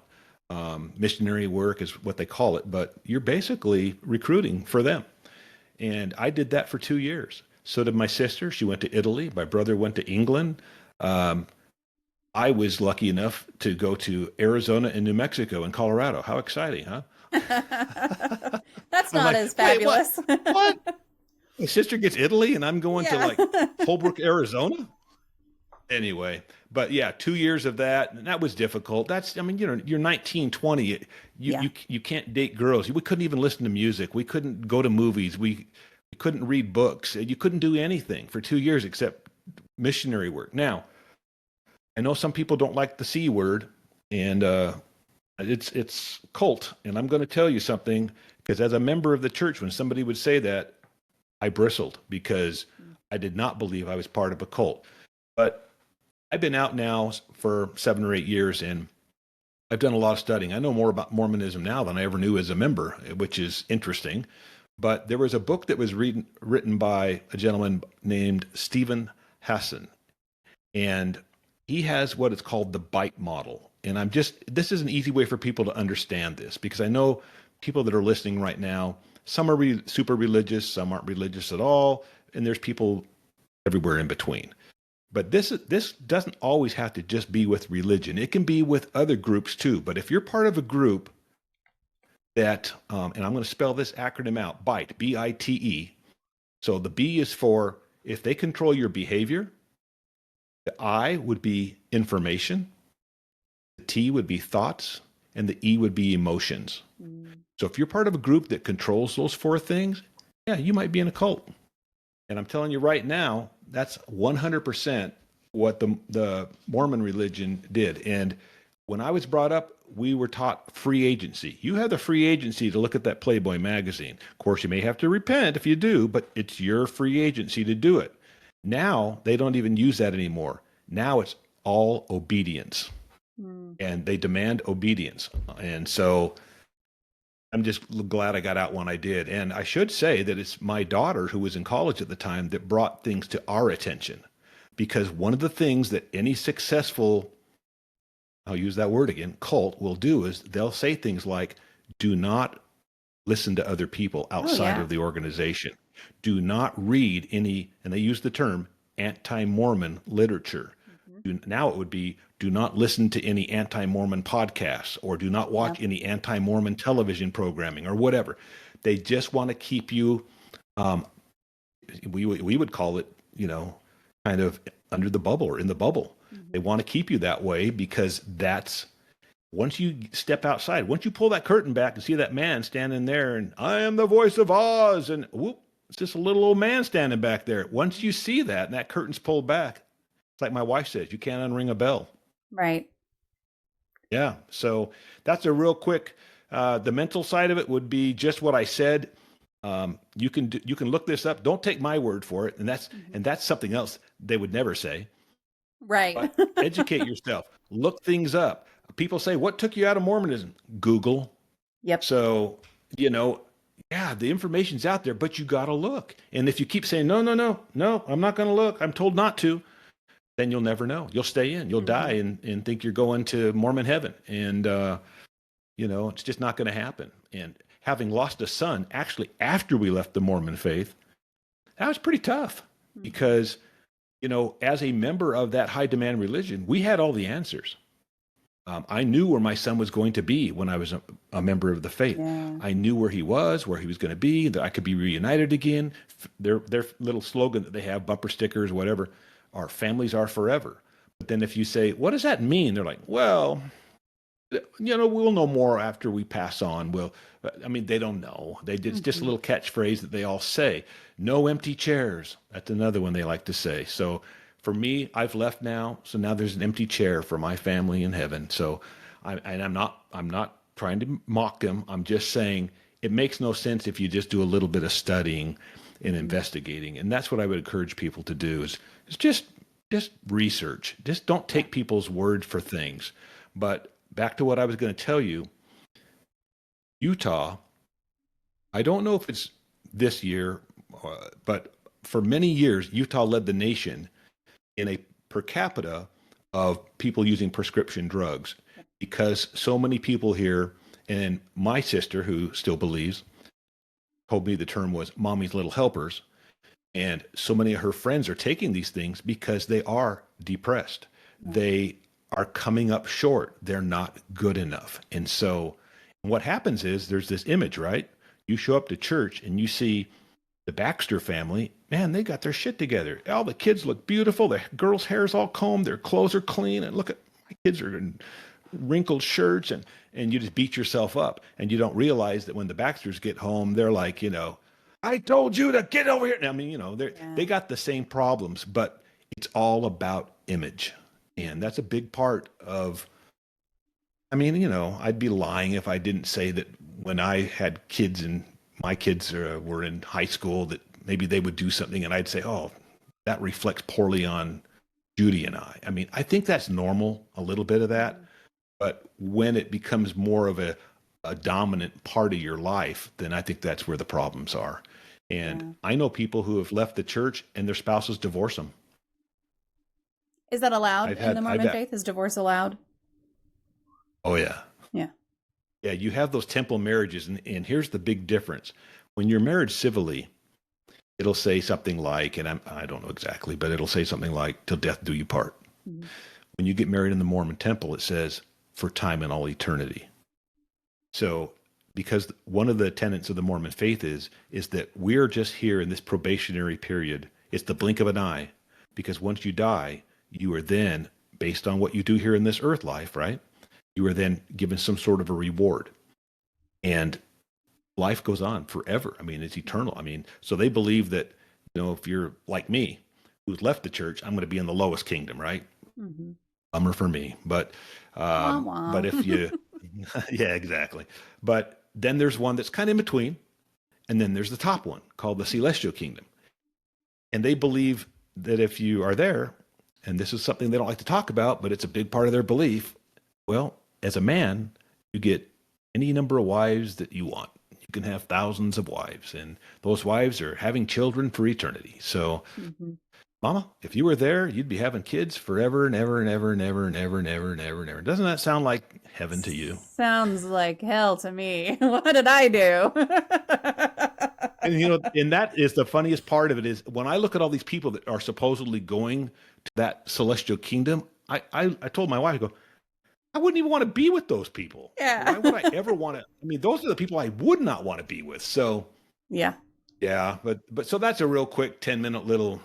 Missionary work is what they call it, but you're basically recruiting for them. And I did that for 2 years. So did my sister. She went to Italy. My brother went to England. I was lucky enough to go to Arizona and New Mexico and Colorado. How exciting, huh? That's not as fabulous. What? My sister gets Italy and I'm going to like Holbrook, Arizona? Anyway, but yeah, 2 years of that, and that was difficult. You're 19, 20. You can't date girls. We couldn't even listen to music. We couldn't go to movies. We couldn't read books. You couldn't do anything for 2 years except missionary work. Now, I know some people don't like the C word, and it's cult. And I'm going to tell you something, because as a member of the church, when somebody would say that, I bristled because I did not believe I was part of a cult. But I've been out now for 7 or 8 years, and I've done a lot of studying. I know more about Mormonism now than I ever knew as a member, which is interesting. But there was a book that was written by a gentleman named Stephen Hassan, and he has what is called the bite model. And this is an easy way for people to understand this, because I know people that are listening right now, some are super religious, some aren't religious at all, and there's people everywhere in between. But this doesn't always have to just be with religion. It can be with other groups too. But if you're part of a group that, and I'm going to spell this acronym out, BITE, B-I-T-E. So the B is for if they control your behavior. The I would be information. The T would be thoughts. And the E would be emotions. So if you're part of a group that controls those 4 things, yeah, you might be in a cult. And I'm telling you right now, that's 100% what the Mormon religion did. And when I was brought up, we were taught free agency. You have the free agency to look at that Playboy magazine. Of course, you may have to repent if you do, but it's your free agency to do it. Now they don't even use that anymore. Now it's all obedience, Mm. and they demand obedience. And so I'm just glad I got out when I did. And I should say that it's my daughter, who was in college at the time, that brought things to our attention. Because one of the things that any successful, I'll use that word again, cult will do is they'll say things like, do not listen to other people outside of the organization. Do not read any, and they use the term anti-Mormon literature. Now it would be, do not listen to any anti-Mormon podcasts, or do not watch any anti-Mormon television programming, or whatever. They just want to keep you, we would call it, kind of under the bubble or in the bubble. They want to keep you that way because that's, once you step outside, once you pull that curtain back and see that man standing there and I am the voice of Oz, and whoop, it's just a little old man standing back there. Once you see that and that curtain's pulled back, it's like my wife says, you can't unring a bell. Right. Yeah. So that's a real quick, the mental side of it would be just what I said. You can look this up. Don't take my word for it. And that's something else they would never say. Right. But educate yourself. Look things up. People say, what took you out of Mormonism? Google. Yep. So, the information's out there, but you got to look. And if you keep saying, no, I'm not going to look, I'm told not to, then you'll never know. You'll stay in. You'll die and think you're going to Mormon heaven. And, it's just not going to happen. And having lost a son, actually, after we left the Mormon faith, that was pretty tough because, as a member of that high demand religion, we had all the answers. I knew where my son was going to be when I was a member of the faith. Yeah. I knew where he was going to be, that I could be reunited again. Their little slogan that they have, bumper stickers, whatever, our families are forever. But then if you say, what does that mean? They're like, well, we'll know more after we pass on. They don't know. It's just a little catchphrase that they all say. No empty chairs. That's another one they like to say. So for me, I've left now, so now there's an empty chair for my family in heaven. So, I'm not trying to mock them. I'm just saying it makes no sense if you just do a little bit of studying and investigating, and that's what I would encourage people to do. Is just research. Just don't take people's word for things. But back to what I was going to tell you, Utah. I don't know if it's this year, but for many years, Utah led the nation in a per capita of people using prescription drugs, because so many people here, and my sister, who still believes, told me the term was mommy's little helpers. And so many of her friends are taking these things because they are depressed. They are coming up short. They're not good enough. And so what happens is there's this image, right? You show up to church and you see the Baxter family, man, they got their shit together. All the kids look beautiful. The girls' hair's all combed. Their clothes are clean. And look at my kids are in wrinkled shirts. And you just beat yourself up. And you don't realize that when the Baxters get home, they're like, I told you to get over here. They got the same problems, but it's all about image. And that's a big part of, I'd be lying if I didn't say that when I had kids and my kids were in high school, that maybe they would do something and I'd say, oh, that reflects poorly on Judy and I. I think that's normal, a little bit of that. But when it becomes more of a dominant part of your life, then I think that's where the problems are. And I know people who have left the church and their spouses divorce them. Is that allowed in the Mormon faith? Is divorce allowed? Oh, yeah. Yeah. Yeah, you have those temple marriages, and here's the big difference. When you're married civilly, it'll say something like, and I don't know exactly, but it'll say something like, till death do you part. Mm-hmm. When you get married in the Mormon temple, it says, for time and all eternity. So, because one of the tenets of the Mormon faith is that we're just here in this probationary period. It's the blink of an eye, because once you die, you are then, based on what you do here in this earth life, right? You are then given some sort of a reward. And life goes on forever. It's eternal. So they believe that, if you're like me, who's left the church, I'm going to be in the lowest kingdom, right? Mm-hmm. Bummer for me. But if you, yeah, exactly. But then there's one that's kind of in between. And then there's the top one called the celestial kingdom. And they believe that if you are there, and this is something they don't like to talk about, but it's a big part of their belief, well, as a man, you get any number of wives that you want. You can have thousands of wives, and those wives are having children for eternity. So, Mama, if you were there, you'd be having kids forever and ever and ever and ever and ever and ever and ever and ever. Doesn't that sound like heaven to you? Sounds like hell to me. What did I do? And and that is the funniest part of it is when I look at all these people that are supposedly going to that celestial kingdom, I told my wife, I go, I wouldn't even want to be with those people. Yeah. Why would I ever want to? I mean, those are the people I would not want to be with. So, yeah. But so that's a real quick 10-minute little,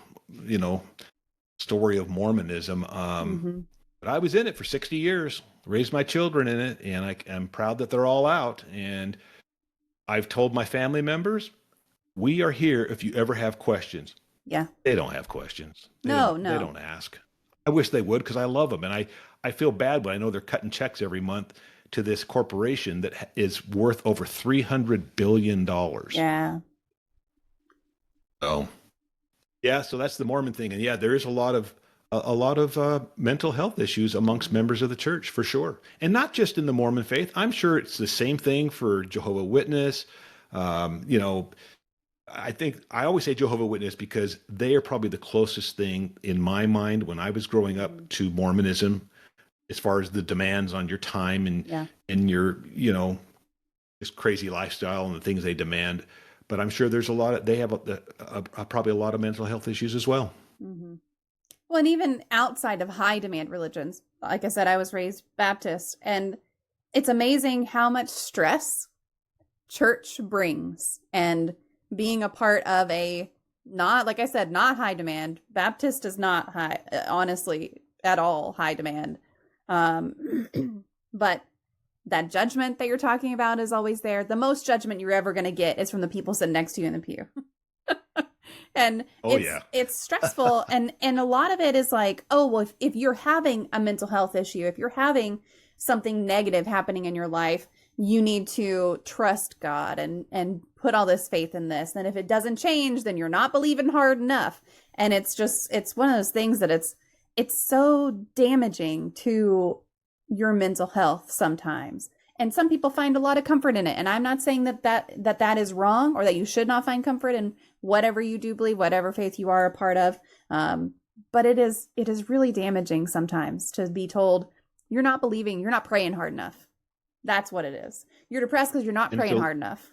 story of Mormonism. But I was in it for 60 years, raised my children in it, and I'm proud that they're all out. And I've told my family members, we are here if you ever have questions. Yeah. They don't have questions. They No. don't ask. I wish they would because I love them. And I feel bad when I know they're cutting checks every month to this corporation that is worth over $300 billion. Yeah. So, yeah, so that's the Mormon thing. And yeah, there is a lot of mental health issues amongst members of the church for sure. And not just in the Mormon faith. I'm sure it's the same thing for Jehovah's Witness. I think I always say Jehovah's Witness because they are probably the closest thing in my mind when I was growing up to Mormonism, as far as the demands on your time and your, this crazy lifestyle and the things they demand. But I'm sure there's they have probably a lot of mental health issues as well. Well, and even outside of high demand religions, like I said, I was raised Baptist, and it's amazing how much stress church brings. And being a part of not high demand. Baptist is not high, honestly, at all high demand. But that judgment that you're talking about is always there. The most judgment you're ever going to get is from the people sitting next to you in the pew. And it's stressful. and a lot of it is like, oh, well, if you're having a mental health issue, if you're having something negative happening in your life, you need to trust God and put all this faith in this. And if it doesn't change, then you're not believing hard enough. And it's one of those things that it's so damaging to your mental health sometimes. And some people find a lot of comfort in it. And I'm not saying that is wrong or that you should not find comfort in whatever you do believe, whatever faith you are a part of. But it is really damaging sometimes to be told you're not believing, you're not praying hard enough. That's what it is. You're depressed because you're not praying hard enough.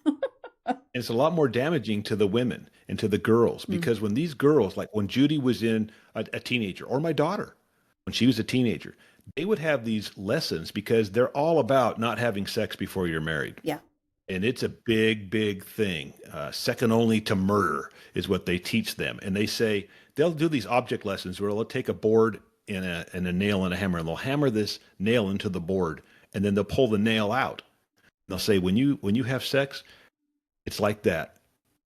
It's a lot more damaging to the women and to the girls because when these girls, like when Judy was a teenager, or my daughter, when she was a teenager, they would have these lessons because they're all about not having sex before you're married. Yeah. And it's a big, big thing. Second only to murder is what they teach them. And they say they'll do these object lessons where they'll take a board and a nail and a hammer, and they'll hammer this nail into the board, and then they'll pull the nail out. They'll say, when you have sex, it's like that.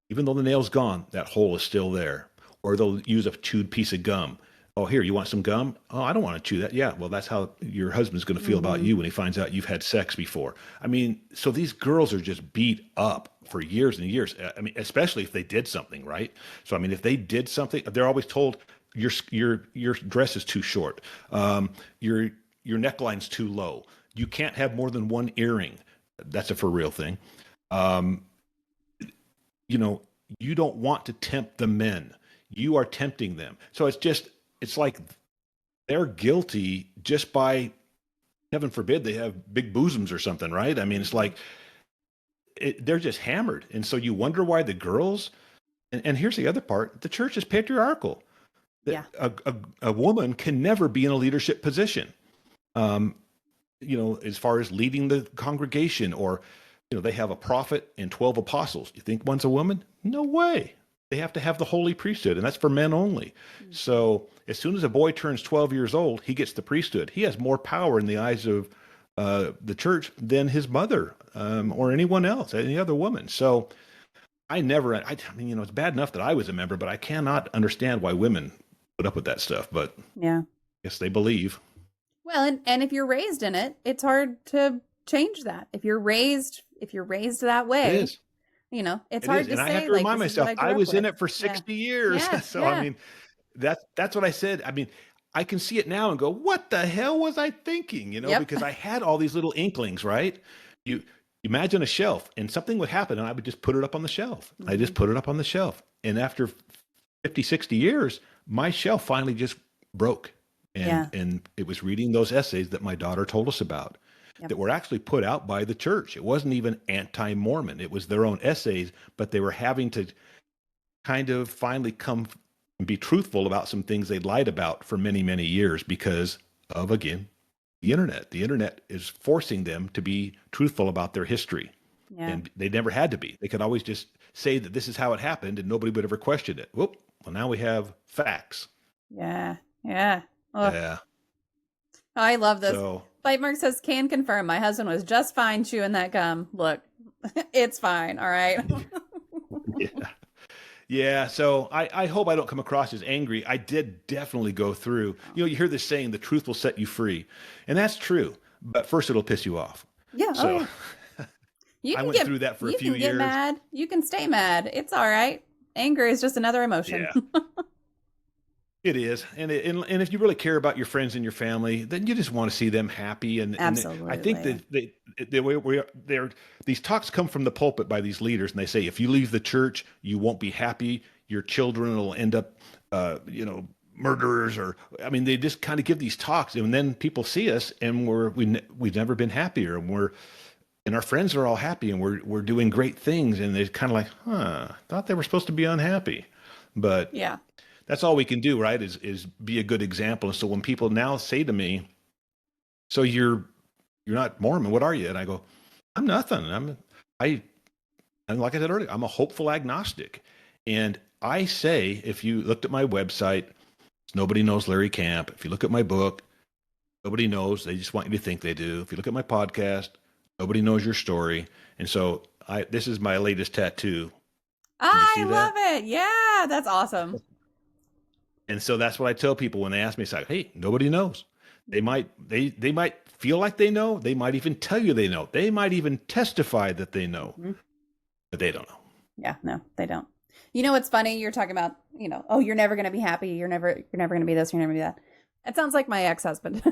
Even though the nail's gone, that hole is still there. Or they'll use a chewed piece of gum. Oh, here, you want some gum? Oh, I don't want to chew that. Yeah, well, that's how your husband's going to feel about you when he finds out you've had sex before. I mean, so these girls are just beat up for years and years. I mean, especially if they did something, right? So, I mean, if they did something, they're always told your dress is too short. Your neckline's too low. You can't have more than one earring. That's a for real thing. You don't want to tempt the men. You are tempting them. So it's like they're guilty just by, heaven forbid, they have big bosoms or something, right? I mean, it's like they're just hammered. And so you wonder why the girls, and here's the other part, the church is patriarchal. Yeah. A woman can never be in a leadership position, as far as leading the congregation, or, they have a prophet and 12 apostles. You think one's a woman? No way. They have to have the holy priesthood, and that's for men only. So as soon as a boy turns 12 years old, he gets the priesthood. He has more power in the eyes of the church than his mother or anyone else, any other woman. So I mean, it's bad enough that I was a member, but I cannot understand why women put up with that stuff. But yeah, I guess they believe. Well, and if you're raised in it, it's hard to change that. If you're raised that way, it is. It's hard to say. And I have to remind myself, I was in it for 60 years. Yeah, So, yeah. I mean, That's what I said. I mean, I can see it now and go, what the hell was I thinking? You know, Yep. because I had all these little inklings, right? You imagine a shelf and something would happen and I would just put it up on the shelf. I Mhm. just put it up on the shelf. And after 50, 60 years, my shelf finally just broke. Yeah. And it was reading those essays that my daughter told us about Yep. that were actually put out by the church. It wasn't even anti-Mormon. It was their own essays, but they were having to kind of finally come and be truthful about some things they lied about for many, many years because of, again, the internet. The internet is forcing them to be truthful about their history. Yeah. And they never had to be. They could always just say that this is how it happened and nobody would ever question it. Whoop. Well, now we have facts. Yeah. Yeah. Oh, Yeah. I love this. So, Bite Mark says, can confirm my husband was just fine chewing that gum. Look, it's fine. All right. yeah. Yeah, so I hope I don't come across as angry. I did definitely go through. You know, you hear this saying, the truth will set you free. And that's true. But first it'll piss you off. Yeah. So You I can went through that for a few You can get years. mad. You can stay mad. It's all right. Anger is just another emotion. Yeah. It is. And if you really care about your friends and your family, then you just want to see them happy. And Absolutely. I think that the way these talks come from the pulpit by these leaders, and they say, if you leave the church, you won't be happy. Your children will end up, murderers, or, I mean, they just kind of give these talks, and then people see us and we've never been happier, and our friends are all happy and we're doing great things. And they're kind of like, thought they were supposed to be unhappy, but Yeah. that's all we can do, right? Is be a good example. And so when people now say to me, so you're not Mormon, what are you? And I go, I'm nothing. And like I said earlier, I'm a hopeful agnostic. And I say, if you looked at my website, nobody knows Larry Camp. If you look at my book, nobody knows. They just want you to think they do. If you look at my podcast, nobody knows your story. And so this is my latest tattoo. I love it. Yeah, that's awesome. And so that's what I tell people when they ask me, it's like, hey, nobody knows. They might feel like they know. They might even tell you they know. They might even testify that they know, but they don't know. Yeah, no, they don't. You know what's funny? You're talking about, oh, you're never going to be happy. You're never going to be this. You're never going to be that. It sounds like my ex-husband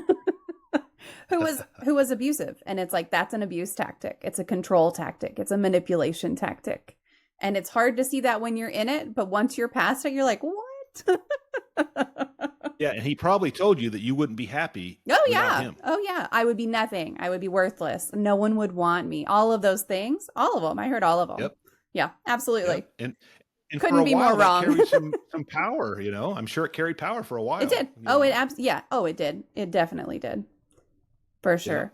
who was abusive. And it's like, that's an abuse tactic. It's a control tactic. It's a manipulation tactic. And it's hard to see that when you're in it. But once you're past it, you're like, what? Yeah, and he probably told you that you wouldn't be happy. Oh without yeah. him. Oh yeah. I would be nothing. I would be worthless. No one would want me. All of those things. All of them. I heard all of them. Yep. Yeah, absolutely. Yep. And Couldn't for a be while, more wrong. That carried some power, I'm sure it carried power for a while. It did. Oh, it did. It definitely did. For sure. Yeah.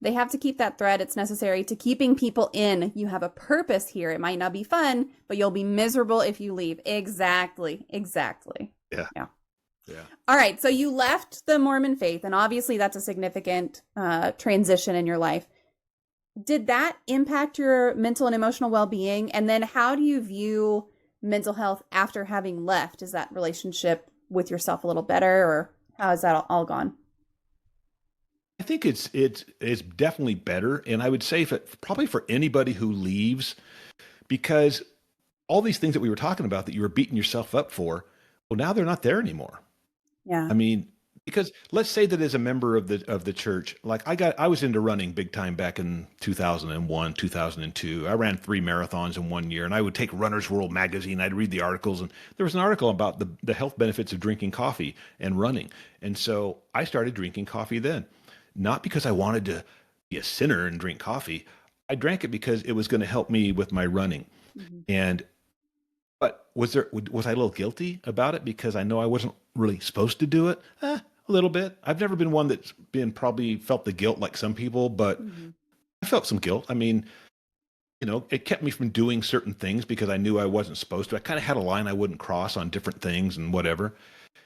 They have to keep that thread. It's necessary to keeping people in. You have a purpose here. It might not be fun, but you'll be miserable if you leave. Exactly. Yeah. All right. So you left the Mormon faith, and obviously that's a significant transition in your life. Did that impact your mental and emotional well-being? And then how do you view mental health after having left? Is that relationship with yourself a little better, or how has that all gone? I think it's definitely better. And I would say probably for anybody who leaves, because all these things that we were talking about that you were beating yourself up for, well, now they're not there anymore. Yeah. I mean, because let's say that as a member of the church, like I was into running big time back in 2001, 2002. I ran 3 marathons in 1 year, and I would take Runner's World magazine. I'd read the articles, and there was an article about the health benefits of drinking coffee and running. And so I started drinking coffee then, not because I wanted to be a sinner and drink coffee. I drank it because it was going to help me with my running. Mm-hmm. But was I a little guilty about it because I know I wasn't really supposed to do it? A little bit. I've never been one that's probably felt the guilt like some people, but I felt some guilt. I mean, it kept me from doing certain things because I knew I wasn't supposed to. I kind of had a line I wouldn't cross on different things and whatever.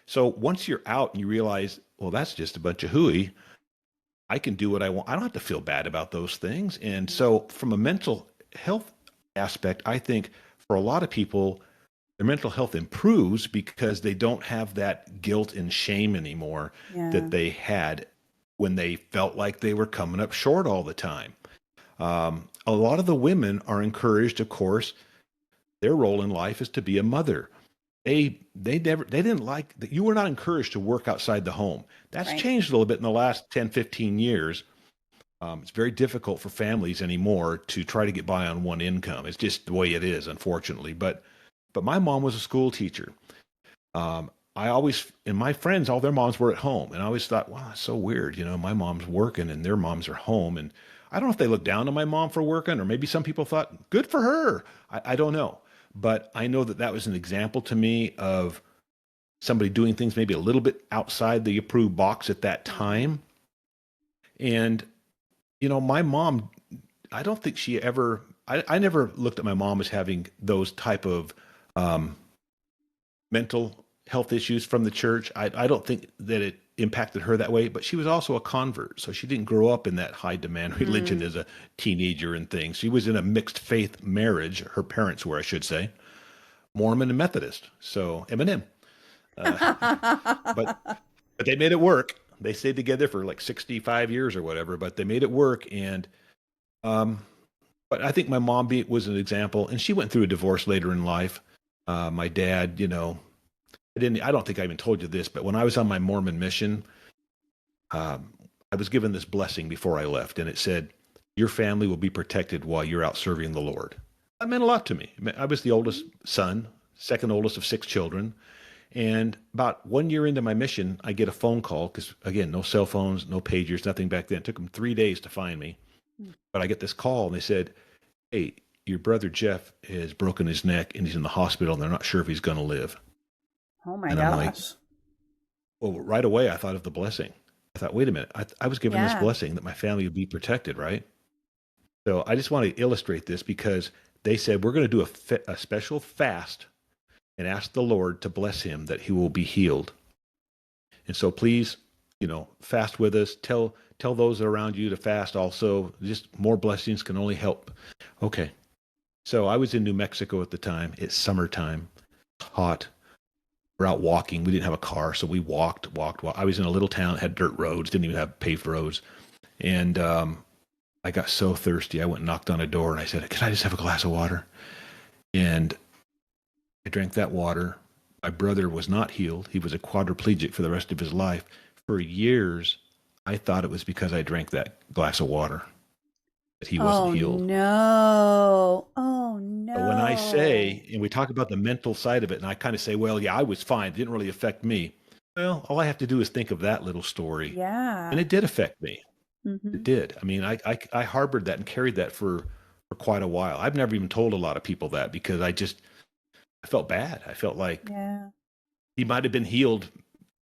So once you're out and you realize, well, that's just a bunch of hooey, I can do what I want. I don't have to feel bad about those things. And so from a mental health aspect, I think for a lot of people, their mental health improves because they don't have that guilt and shame anymore that they had when they felt like they were coming up short all the time. A lot of the women are encouraged, of course, their role in life is to be a mother. they didn't like that. You were not encouraged to work outside the home. That's Right. changed a little bit in the last 10, 15 years. It's very difficult for families anymore to try to get by on one income. It's just the way it is, unfortunately. But my mom was a school teacher. I always, and my friends, all their moms were at home. And I always thought, wow, that's so weird. My mom's working and their moms are home. And I don't know if they looked down on my mom for working, or maybe some people thought, good for her. I don't know. But I know that that was an example to me of somebody doing things maybe a little bit outside the approved box at that time. And, my mom, I don't think she ever, I never looked at my mom as having those type of mental health issues from the church. I don't think that it impacted her that way, but she was also a convert. So she didn't grow up in that high demand religion as a teenager and things. She was in a mixed faith marriage. Her parents were, I should say, Mormon and Methodist. So Eminem. But they made it work. They stayed together for like 65 years or whatever, but they made it work. And, but I think my mom was an example, and she went through a divorce later in life. My dad, I don't think I even told you this, but when I was on my Mormon mission, I was given this blessing before I left, and it said, your family will be protected while you're out serving the Lord. That meant a lot to me. I was the oldest son, second oldest of 6 children. And about 1 year into my mission, I get a phone call because, again, no cell phones, no pagers, nothing back then. It took them 3 days to find me. But I get this call, and they said, hey, your brother Jeff has broken his neck, and he's in the hospital, and they're not sure if he's going to live. Oh, my and gosh. I'm like, well, right away, I thought of the blessing. I thought, wait a minute. I was given this blessing that my family would be protected, right? So I just want to illustrate this because they said, we're going to do a special fast and ask the Lord to bless him that he will be healed. And so please, fast with us. Tell those around you to fast also. Just more blessings can only help. Okay. So I was in New Mexico at the time. It's summertime, hot. We're out walking. We didn't have a car, so we walked. I was in a little town, had dirt roads, didn't even have paved roads. And I got so thirsty. I went and knocked on a door, and I said, can I just have a glass of water? And I drank that water. My brother was not healed. He was a quadriplegic for the rest of his life. For years, I thought it was because I drank that glass of water that he wasn't healed. Oh, no. But when I say, and we talk about the mental side of it, and I kind of say, well, yeah, I was fine. It didn't really affect me. Well, all I have to do is think of that little story. Yeah. And it did affect me. Mm-hmm. It did. I mean, I harbored that and carried that for quite a while. I've never even told a lot of people that because I felt bad. I felt like he might have been healed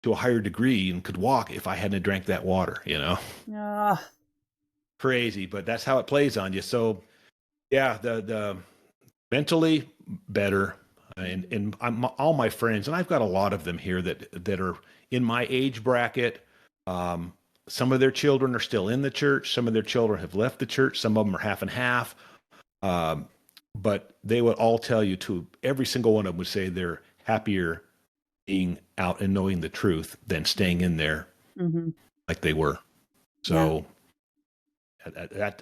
to a higher degree and could walk if I hadn't drank that water, Crazy, but that's how it plays on you. So yeah, the mentally better, and I'm all my friends, and I've got a lot of them here that are in my age bracket. Some of their children are still in the church. Some of their children have left the church. Some of them are half and half. But they would all tell you every single one of them would say they're happier being out and knowing the truth than staying in there like they were. So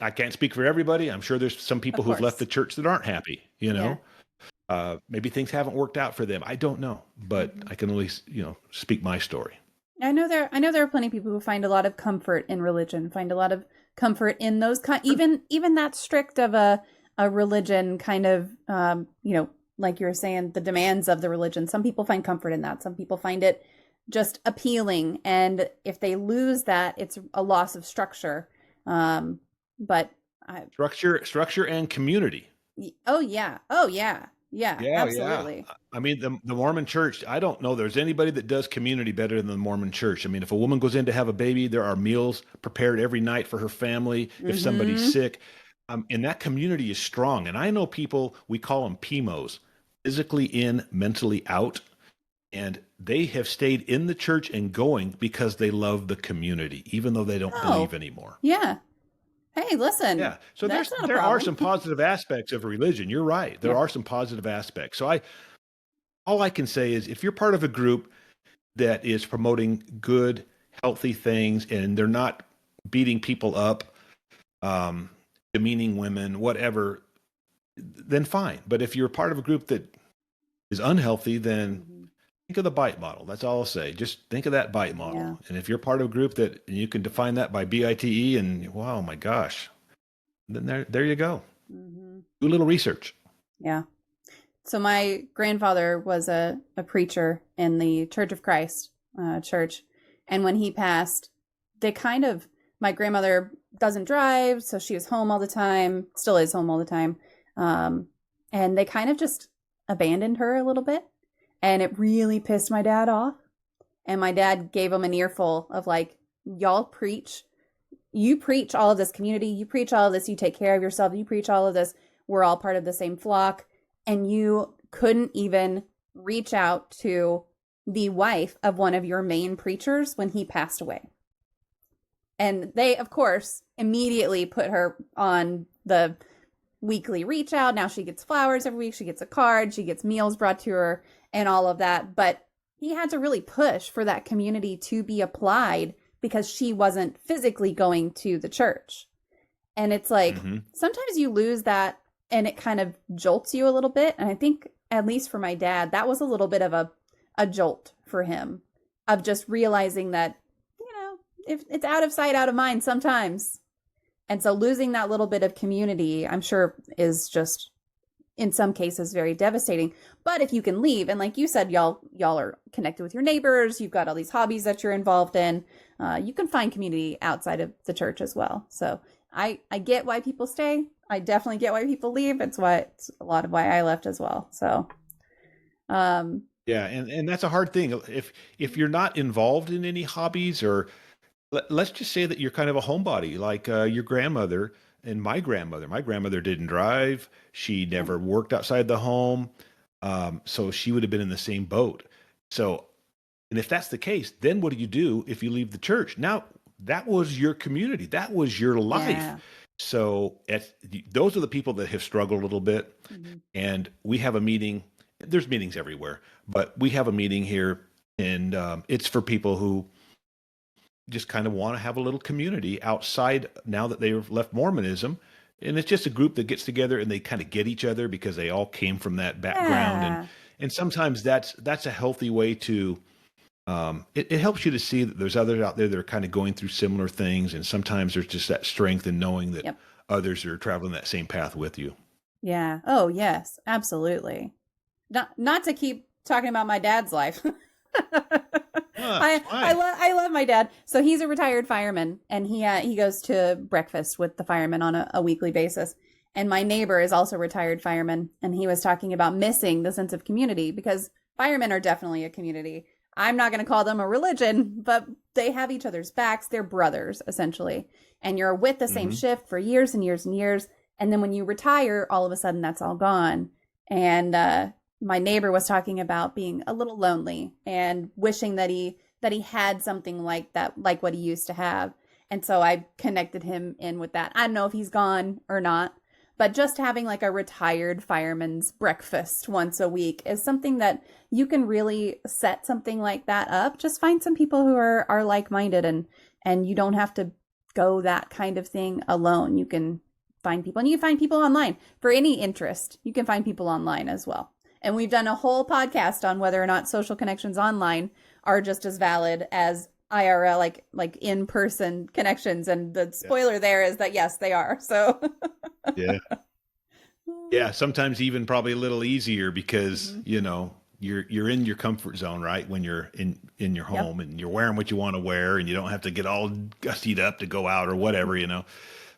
I can't speak for everybody. I'm sure there's some people who've left the church that aren't happy, maybe things haven't worked out for them. I don't know, but I can at least, speak my story. I know there are plenty of people who find a lot of comfort in religion, find a lot of comfort in those even that strict of a religion kind of, like you were saying, the demands of the religion. Some people find comfort in that. Some people find it just appealing. And if they lose that, it's a loss of structure. Structure and community. Oh yeah, absolutely. Yeah. I mean, the Mormon church, I don't know there's anybody that does community better than the Mormon church. I mean, if a woman goes in to have a baby, there are meals prepared every night for her family. If somebody's sick, and that community is strong. And I know people, we call them PMOs, physically in, mentally out. And they have stayed in the church and going because they love the community, even though they don't believe anymore. Yeah. Hey, listen. Yeah. So there are some positive aspects of religion. You're right. There are some positive aspects. So all I can say is if you're part of a group that is promoting good, healthy things and they're not beating people up, demeaning women, whatever, then fine. But if you're part of a group that is unhealthy, then Mm-hmm. think of the bite model. That's all I'll say. Just think of that bite model. Yeah. And if you're part of a group that you can define that by BITE, and wow, my gosh, then there you go. Mm-hmm. Do a little research. Yeah. So my grandfather was a preacher in the Church of Christ church. And when he passed, my grandmother doesn't drive, so she was home all the time, still is home all the time. And they kind of just abandoned her a little bit. And it really pissed my dad off. And my dad gave him an earful of like, y'all preach. You preach all of this community. You preach all of this. You take care of yourself. You preach all of this. We're all part of the same flock. And you couldn't even reach out to the wife of one of your main preachers when he passed away. And they, of course, immediately put her on the weekly reach out. Now she gets flowers every week. She gets a card. She gets meals brought to her and all of that. But he had to really push for that community to be applied because she wasn't physically going to the church. And it's like, sometimes you lose that and it kind of jolts you a little bit. And I think, at least for my dad, that was a little bit of a jolt for him, of just realizing that, if it's out of sight, out of mind sometimes. And so losing that little bit of community, I'm sure, is just, in some cases, very devastating. But if you can leave, and like you said, y'all are connected with your neighbors, you've got all these hobbies that you're involved in, you can find community outside of the church as well. So I get why people stay. I definitely get why people leave. It's a lot of why I left as well. So, yeah. And that's a hard thing. If you're not involved in any hobbies, or let's just say that you're kind of a homebody, like your grandmother and my grandmother. My grandmother didn't drive. She never worked outside the home. So she would have been in the same boat. So, and if that's the case, then what do you do if you leave the church? Now, that was your community. That was your life. Yeah. So those are the people that have struggled a little bit. And we have a meeting. There's meetings everywhere, but we have a meeting here, and it's for people who just kind of want to have a little community outside now that they've left Mormonism. And it's just a group that gets together and they kind of get each other because they all came from that background. Yeah. And sometimes that's a healthy way to, it helps you to see that there's others out there that are kind of going through similar things. And sometimes there's just that strength in knowing that others are traveling that same path with you. Yeah. Oh, yes, absolutely. Not to keep talking about my dad's life. I love my dad. So he's a retired fireman, and he goes to breakfast with the firemen on a weekly basis. And my neighbor is also a retired fireman, and he was talking about missing the sense of community, because firemen are definitely a community. I'm not going to call them a religion, but they have each other's backs. They're brothers, essentially. And you're with the same shift for years and years and years. And then when you retire, all of a sudden that's all gone. And my neighbor was talking about being a little lonely and wishing that he had something like that, like what he used to have. And so I connected him in with that. I don't know if he's gone or not, but just having like a retired fireman's breakfast once a week is something that you can really set something like that up. Just find some people who are like-minded, and you don't have to go that kind of thing alone. You can find people, and you can find people online for any interest. You can find people online as well. And we've done a whole podcast on whether or not social connections online are just as valid as IRL, like in-person connections. And the spoiler there is that, yes, they are. So yeah, sometimes even probably a little easier because, you're in your comfort zone, right? When you're in your home and you're wearing what you want to wear, and you don't have to get all gussied up to go out or whatever,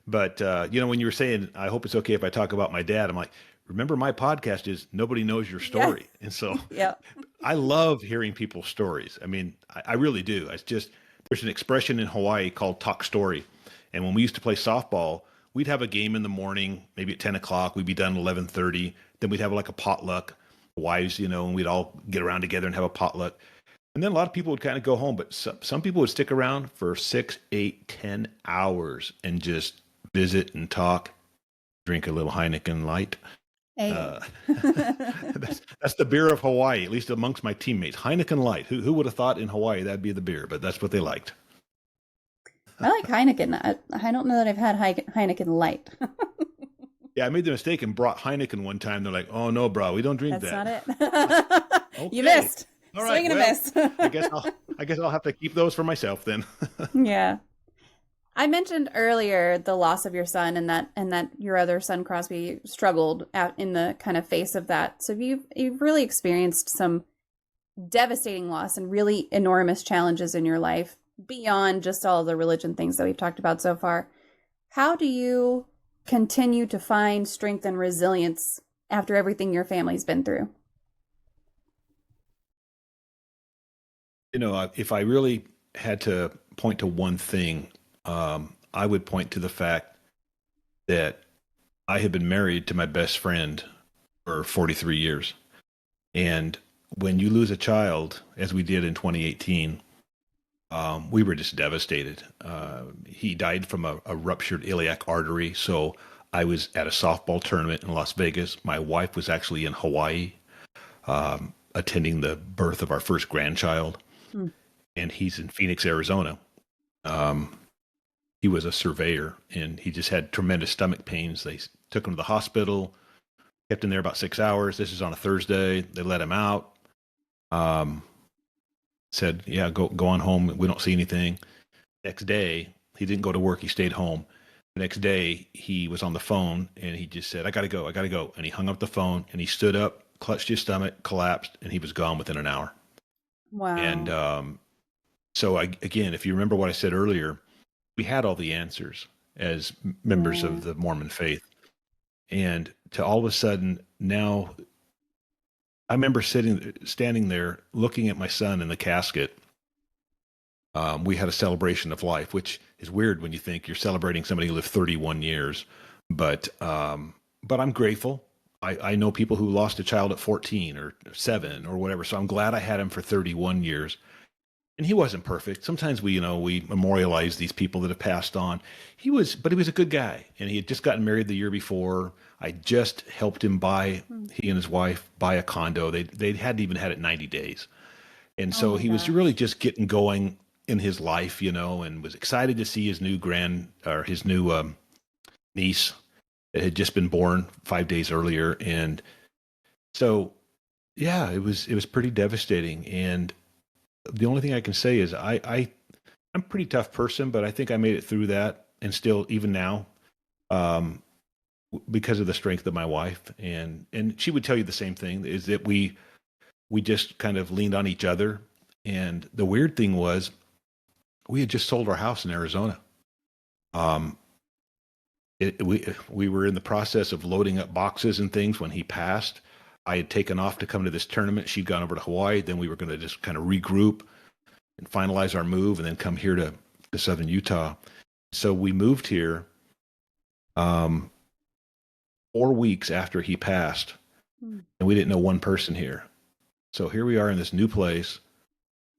But, when you were saying, I hope it's okay if I talk about my dad, I'm like, remember, my podcast is Nobody Knows Your Story. And so I love hearing people's stories. I mean, I really do. It's just, there's an expression in Hawaii called talk story. And when we used to play softball, we'd have a game in the morning, maybe at 10 o'clock, we'd be done at 11:30. Then we'd have like a potluck, wives, and we'd all get around together and have a potluck. And then a lot of people would kind of go home, but some people would stick around for 6, 8, 10 hours and just visit and talk, drink a little Heineken Light. Hey. That's the beer of Hawaii, at least amongst my teammates. Heineken Light. Who would have thought in Hawaii that'd be the beer? But that's what they liked. I like Heineken. I don't know that I've had Heineken Light. Yeah, I made the mistake and brought Heineken one time. They're like, "Oh no, bro, we don't drink That's that." not it. You Okay. missed. All right. Swing and a Well, miss. I guess I'll have to keep those for myself then. Yeah. I mentioned earlier the loss of your son and that your other son Crosby struggled out in the kind of face of that. So you've really experienced some devastating loss and really enormous challenges in your life beyond just all the religion things that we've talked about so far. How do you continue to find strength and resilience after everything your family's been through? If I really had to point to one thing, I would point to the fact that I had been married to my best friend for 43 years. And when you lose a child, as we did in 2018, we were just devastated. He died from a ruptured iliac artery. So I was at a softball tournament in Las Vegas. My wife was actually in Hawaii, attending the birth of our first grandchild. Hmm. And he's in Phoenix, Arizona. He was a surveyor, and he just had tremendous stomach pains. They took him to the hospital, kept him there about 6 hours. This is on a Thursday. They let him out. Said, "Yeah, go on home. We don't see anything." Next day, he didn't go to work. He stayed home. The next day, he was on the phone, and he just said, "I gotta go. I gotta go." And he hung up the phone, and he stood up, clutched his stomach, collapsed, and he was gone within an hour. Wow. And so again, if you remember what I said earlier, we had all the answers as members of the Mormon faith. And to all of a sudden now, I remember standing there looking at my son in the casket. We had a celebration of life, which is weird when you think you're celebrating somebody who lived 31 years. But I'm grateful. I know people who lost a child at 14 or 7 or whatever. So I'm glad I had him for 31 years. And he wasn't perfect. Sometimes we memorialize these people that have passed on. But he was a good guy, and he had just gotten married the year before. I just helped him he and his wife buy a condo. They hadn't even had it 90 days, and so he was really just getting going in his life, and was excited to see his new niece that had just been born 5 days earlier, and so yeah, it was pretty devastating. And the only thing I can say is I'm a pretty tough person, but I think I made it through that, and still, even now, because of the strength of my wife, and she would tell you the same thing, is that we just kind of leaned on each other. And the weird thing was, we had just sold our house in Arizona. We were in the process of loading up boxes and things when he passed. I had taken off to come to this tournament. She'd gone over to Hawaii. Then we were going to just kind of regroup and finalize our move, and then come here to Southern Utah. So we moved here 4 weeks after he passed, and we didn't know one person here. So here we are in this new place.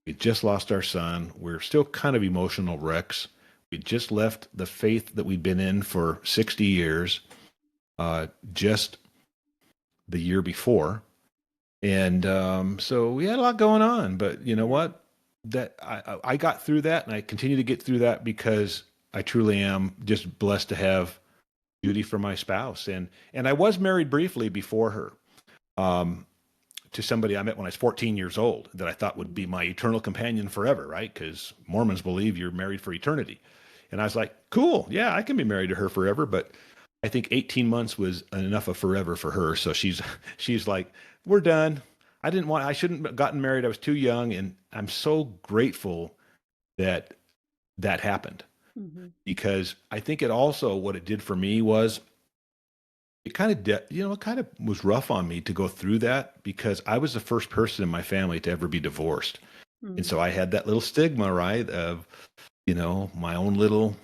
We just lost our son. We're still kind of emotional wrecks. We just left the faith that we'd been in for 60 years, just the year before. And so we had a lot going on, but you know what? That I got through that, and I continue to get through that because I truly am just blessed to have Judy for my spouse. And I was married briefly before her, to somebody I met when I was 14 years old that I thought would be my eternal companion forever, right? Because Mormons believe you're married for eternity. And I was like, cool, yeah, I can be married to her forever. But I think 18 months was enough of forever for her. So she's like, we're done. I shouldn't have gotten married. I was too young. And I'm so grateful that that happened, because I think what it did for me was, it kind of was rough on me to go through that, because I was the first person in my family to ever be divorced. And so I had that little stigma, right, of, my own little,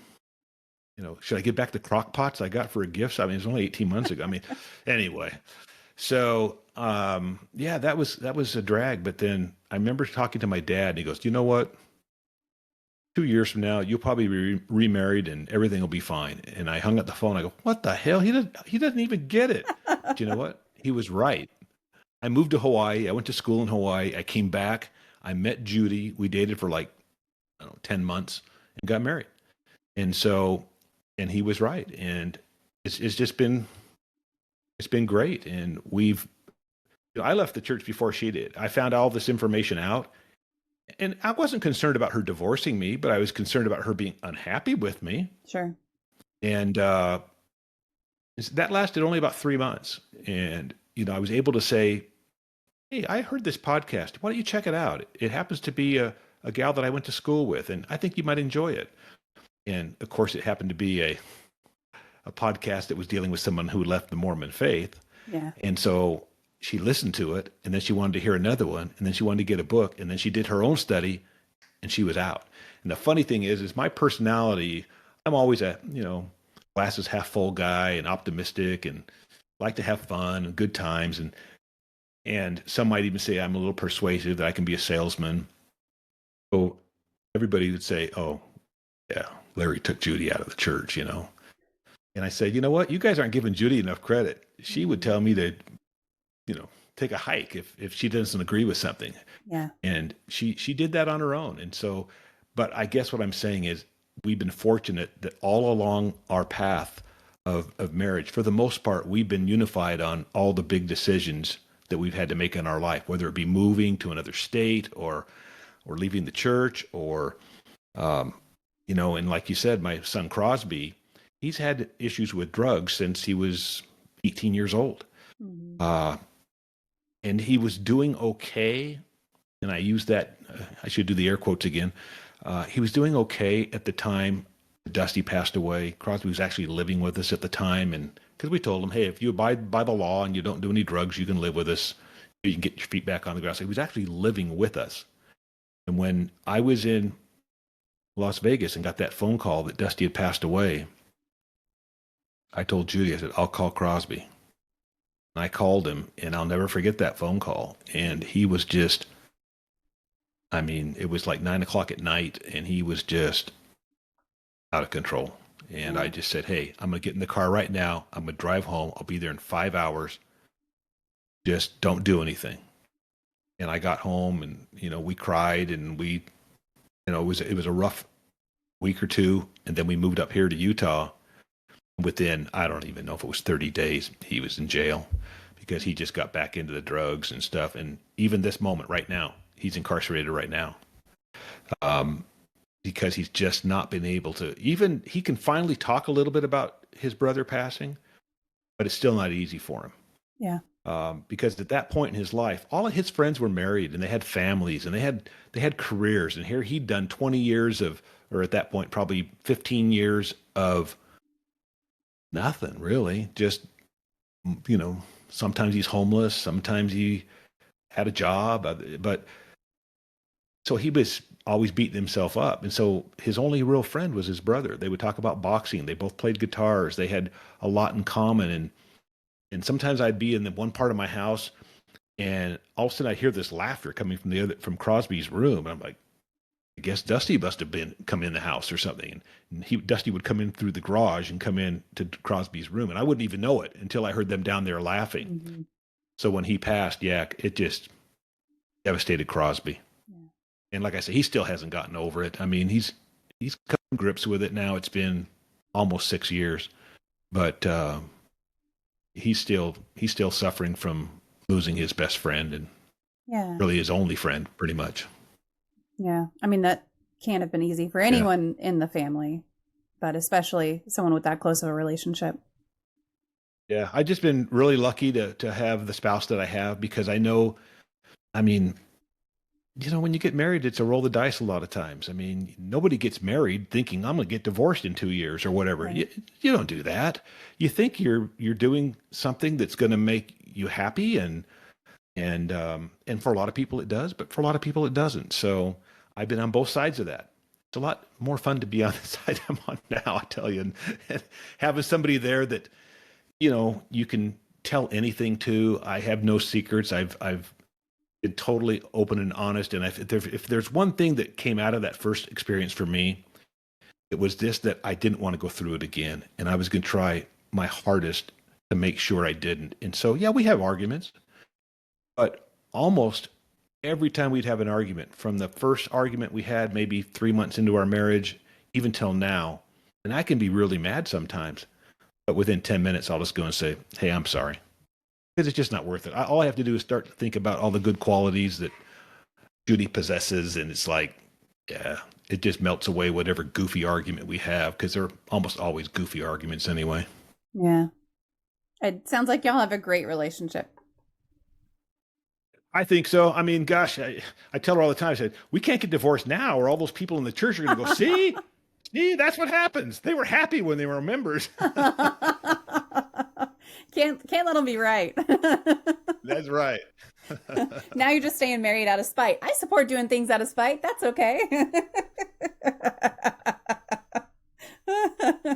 should I give back the crock pots I got for a gift? I mean, it was only 18 months ago. I mean, anyway, so, yeah, that was a drag. But then I remember talking to my dad, and he goes, you know what? 2 years from now, you'll probably be remarried and everything will be fine. And I hung up the phone. I go, what the hell? He doesn't even get it. But you know what? He was right. I moved to Hawaii. I went to school in Hawaii. I came back. I met Judy. We dated for like, I don't know, 10 months and got married. And he was right. And it's just been it's been great. And I left the church before she did. I found all this information out, and I wasn't concerned about her divorcing me, but I was concerned about her being unhappy with me. Sure. And that lasted only about 3 months. And, I was able to say, hey, I heard this podcast. Why don't you check it out? It happens to be a gal that I went to school with, and I think you might enjoy it. And of course, it happened to be a podcast that was dealing with someone who left the Mormon faith. Yeah. And so she listened to it, and then she wanted to hear another one, and then she wanted to get a book, and then she did her own study, and she was out. And the funny thing is my personality, I'm always a, glasses half full guy and optimistic and like to have fun and good times. And some might even say I'm a little persuasive, that I can be a salesman. So everybody would say, oh, yeah, Larry took Judy out of the church, And I said, you know what? You guys aren't giving Judy enough credit. She would tell me to, take a hike if she doesn't agree with something. Yeah. And she did that on her own. And so, but I guess what I'm saying is we've been fortunate that all along our path of marriage, for the most part, we've been unified on all the big decisions that we've had to make in our life, whether it be moving to another state or leaving the church or, and like you said, my son Crosby, he's had issues with drugs since he was 18 years old. Mm-hmm. And he was doing okay. And I use that, I should do the air quotes again. He was doing okay at the time Dusty passed away. Crosby was actually living with us at the time. And because we told him, hey, if you abide by the law and you don't do any drugs, you can live with us. You can get your feet back on the ground. So he was actually living with us. And when I was in Las Vegas and got that phone call that Dusty had passed away, I told Judy, I said, I'll call Crosby. And I called him, and I'll never forget that phone call. And he was just, it was like 9:00 at night, and he was just out of control. And I just said, hey, I'm going to get in the car right now. I'm going to drive home. I'll be there in 5 hours. Just don't do anything. And I got home, and, we cried, and we, it was a rough week or two. And then we moved up here to Utah. Within, I don't even know if it was 30 days, he was in jail because he just got back into the drugs and stuff. And even this moment right now, he's incarcerated right now. Because he's just not been able to, even he can finally talk a little bit about his brother passing, but it's still not easy for him. Yeah. Because at that point in his life, all of his friends were married and they had families and they had careers. And here he'd done 20 years or at that point, probably 15 years of nothing really. Just, sometimes he's homeless. Sometimes he had a job, but so he was always beating himself up. And so his only real friend was his brother. They would talk about boxing. They both played guitars. They had a lot in common. And sometimes I'd be in the one part of my house and all of a sudden I'd hear this laughter coming from Crosby's room. And I'm like, I guess Dusty must have come in the house or something. And Dusty would come in through the garage and come in to Crosby's room. And I wouldn't even know it until I heard them down there laughing. Mm-hmm. So when he passed, it just devastated Crosby. And like I said, he still hasn't gotten over it. He's come to grips with it now. It's been almost 6 years, but he's still suffering from losing his best friend and really his only friend, pretty much. Yeah, that can't have been easy for anyone in the family, but especially someone with that close of a relationship. Yeah, I've just been really lucky to have the spouse that I have because I know, when you get married, it's a roll the dice a lot of times. Nobody gets married thinking I'm going to get divorced in 2 years or whatever. Right. You don't do that. You think you're doing something that's going to make you happy, and for a lot of people it does, but for a lot of people it doesn't. So I've been on both sides of that. It's a lot more fun to be on the side I'm on now, I tell you, and having somebody there that you can tell anything to. I have no secrets. I've been totally open and honest. And if there's one thing that came out of that first experience for me, it was this, that I didn't want to go through it again. And I was going to try my hardest to make sure I didn't. And so, we have arguments, but almost every time we'd have an argument, from the first argument we had maybe 3 months into our marriage, even till now, and I can be really mad sometimes, but within 10 minutes, I'll just go and say, hey, I'm sorry. because it's just not worth it. All I have to do is start to think about all the good qualities that Judy possesses, and it's like, yeah, it just melts away whatever goofy argument we have, because they're almost always goofy arguments anyway. Yeah. It sounds like y'all have a great relationship. I think so. I mean, gosh, I tell her all the time, I said, we can't get divorced now, or all those people in the church are going to go, see, that's what happens. They were happy when they were members. Can't let them be right. That's right. Now you're just staying married out of spite. I support doing things out of spite. That's okay.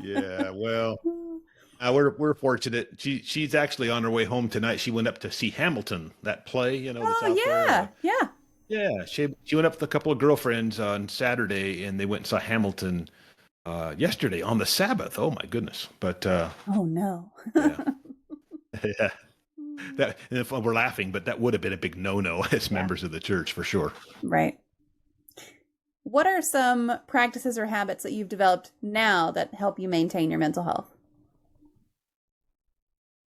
Yeah, well, we're fortunate. She's actually on her way home tonight. She went up to see Hamilton, that play, that's out there. Yeah. She went up with a couple of girlfriends on Saturday, and they went and saw Hamilton yesterday on the Sabbath. Oh my goodness! But oh no. Yeah. Yeah. That, and if we're laughing, but that would have been a big no-no as members of the church for sure. Right. What are some practices or habits that you've developed now that help you maintain your mental health?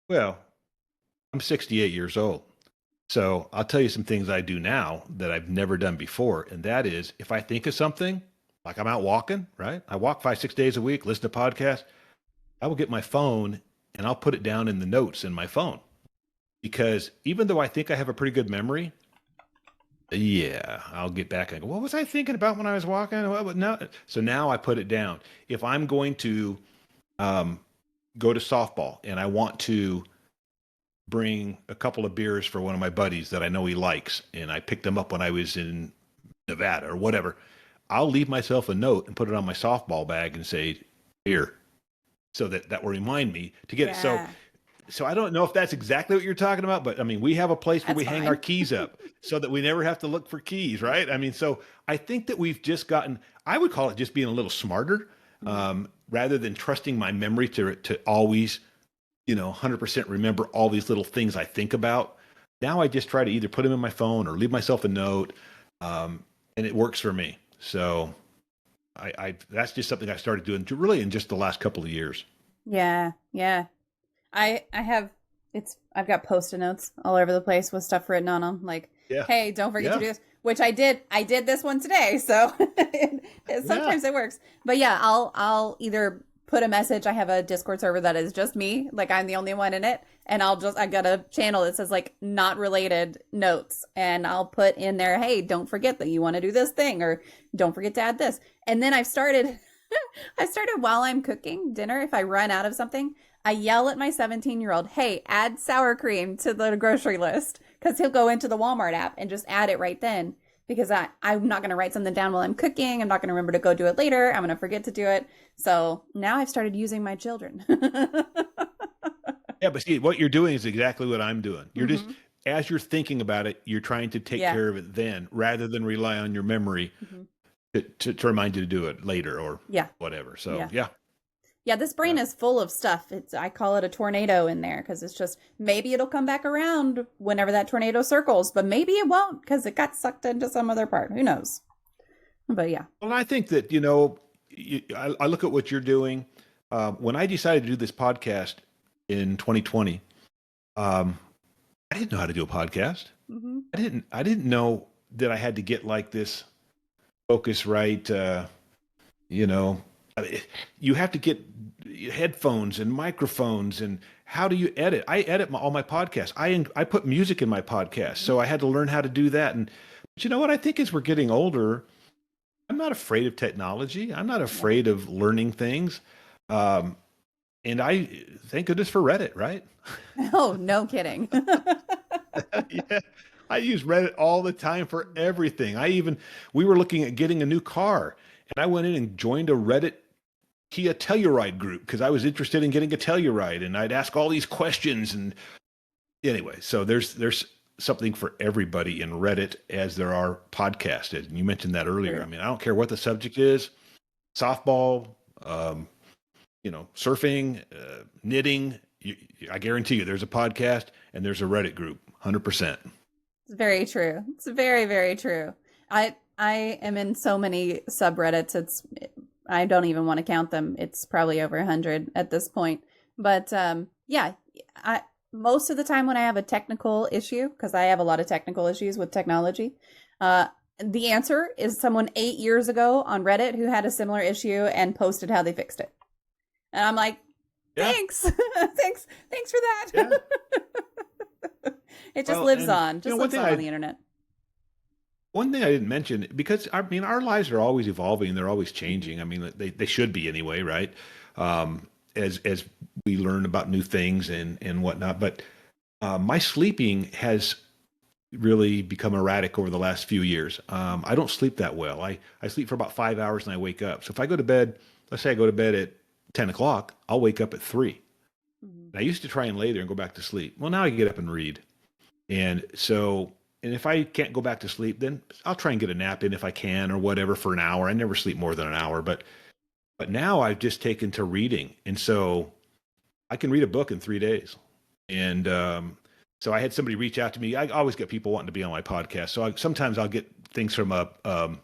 Well, I'm 68 years old. So I'll tell you some things I do now that I've never done before. And that is, if I think of something, like I'm out walking, right? I walk 5-6 days a week, listen to podcasts. I will get my phone and I'll put it down in the notes in my phone. Because even though I think I have a pretty good memory, yeah, I'll get back and go, what was I thinking about when I was walking? Well, no. So now I put it down. If I'm going to go to softball and I want to bring a couple of beers for one of my buddies that I know he likes, and I picked them up when I was in Nevada or whatever, I'll leave myself a note and put it on my softball bag and say, here, so that will remind me to get it. So I don't know if that's exactly what you're talking about, but I mean, we have a place where we hang our keys up so that we never have to look for keys, right? I mean, so I think that we've just gotten, I would call it just being a little smarter, rather than trusting my memory to always, 100% remember all these little things I think about. Now I just try to either put them in my phone or leave myself a note, and it works for me. So I that's just something I started doing really in just the last couple of years. Yeah. I've got Post-it notes all over the place with stuff written on them. Like, hey, don't forget to do this, which I did. I did this one today. So sometimes it works, but yeah, I'll either put a message. I have a Discord server that is just me. Like, I'm the only one in it. And I got a channel that says like not related notes. And I'll put in there, hey, don't forget that you want to do this thing, or don't forget to add this. And then I started while I'm cooking dinner. If I run out of something, I yell at my 17-year-old, hey, add sour cream to the grocery list, because he'll go into the Walmart app and just add it right then, because I'm not going to write something down while I'm cooking. I'm not going to remember to go do it later. I'm going to forget to do it. So now I've started using my children. Yeah, but see, what you're doing is exactly what I'm doing. You're just, as you're thinking about it, you're trying to take care of it then, rather than rely on your memory to remind you to do it later or whatever. So, Yeah, this brain is full of stuff. I call it a tornado in there, because it's just, maybe it'll come back around whenever that tornado circles, but maybe it won't because it got sucked into some other part. Who knows? But yeah. Well, I think that, I look at what you're doing. When I decided to do this podcast in 2020, I didn't know how to do a podcast. I didn't know that I had to get like this Focusrite, I mean, you have to get headphones and microphones, and how do you edit? I edit all my podcasts. I put music in my podcast, so I had to learn how to do that. But you know what? I think as we're getting older, I'm not afraid of technology. I'm not afraid of learning things. And I thank goodness for Reddit, right? Oh, no kidding. Yeah. I use Reddit all the time for everything. We were looking at getting a new car, and I went in and joined a Reddit Kia Telluride group because I was interested in getting a Telluride, and I'd ask all these questions. And anyway, so there's something for everybody in Reddit, as there are podcasts. And you mentioned that earlier. Sure. I mean, I don't care what the subject is, softball, surfing, knitting. I guarantee you there's a podcast and there's a Reddit group, 100%. It's very true. It's very, very true. I am in so many subreddits. I don't even want to count them. It's probably over 100 at this point. But most of the time when I have a technical issue, because I have a lot of technical issues with technology, the answer is someone 8 years ago on Reddit who had a similar issue and posted how they fixed it. And I'm like, Yeah. thanks. Thanks for that. Yeah. It just lives on. Just one lives thing on the internet. One thing I didn't mention, because I mean, our lives are always evolving, they're always changing. I mean, they should be anyway, right? As we learn about new things and whatnot. But my sleeping has really become erratic over the last few years. I don't sleep that well. I sleep for about 5 hours and I wake up. So if I go to bed, let's say I go to bed at 10 o'clock, I'll wake up at 3. And I used to try and lay there and go back to sleep. Well, now I get up and read. And so, and if I can't go back to sleep, then I'll try and get a nap in if I can or whatever for an hour. I never sleep more than an hour, but now I've just taken to reading. And so I can read a book in 3 days. And so I had somebody reach out to me. I always get people wanting to be on my podcast. So sometimes I'll get things from a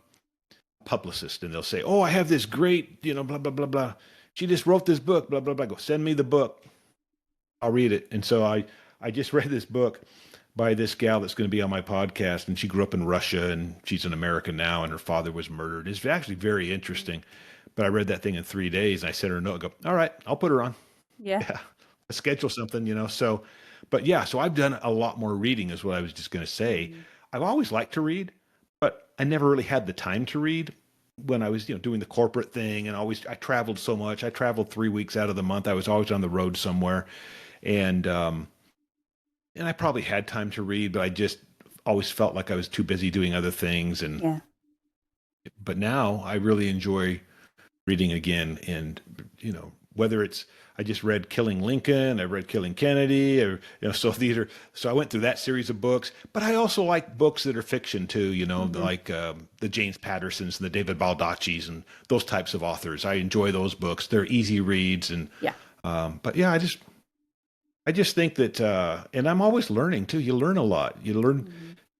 publicist and they'll say, oh, I have this great, blah, blah, blah, blah. She just wrote this book, blah, blah, blah. Go send me the book. I'll read it. And so I just read this book by this gal that's going to be on my podcast, and she grew up in Russia, and she's an American now, and her father was murdered. It's actually very interesting. But I read that thing in 3 days, and I sent her a note. I go, all right, I'll put her on. Yeah. Let's schedule something, So, but yeah, so I've done a lot more reading, is what I was just going to say. I've always liked to read, but I never really had the time to read when I was, doing the corporate thing, and I traveled so much. I traveled 3 weeks out of the month. I was always on the road somewhere, and I probably had time to read, but I just always felt like I was too busy doing other things. But now I really enjoy reading again. And, whether it's, I just read Killing Lincoln, I read Killing Kennedy, or, so I went through that series of books, but I also like books that are fiction too, like the James Pattersons and the David Baldaccis and those types of authors. I enjoy those books. They're easy reads. And, but yeah, I just think that, and I'm always learning too. You learn a lot. You learn,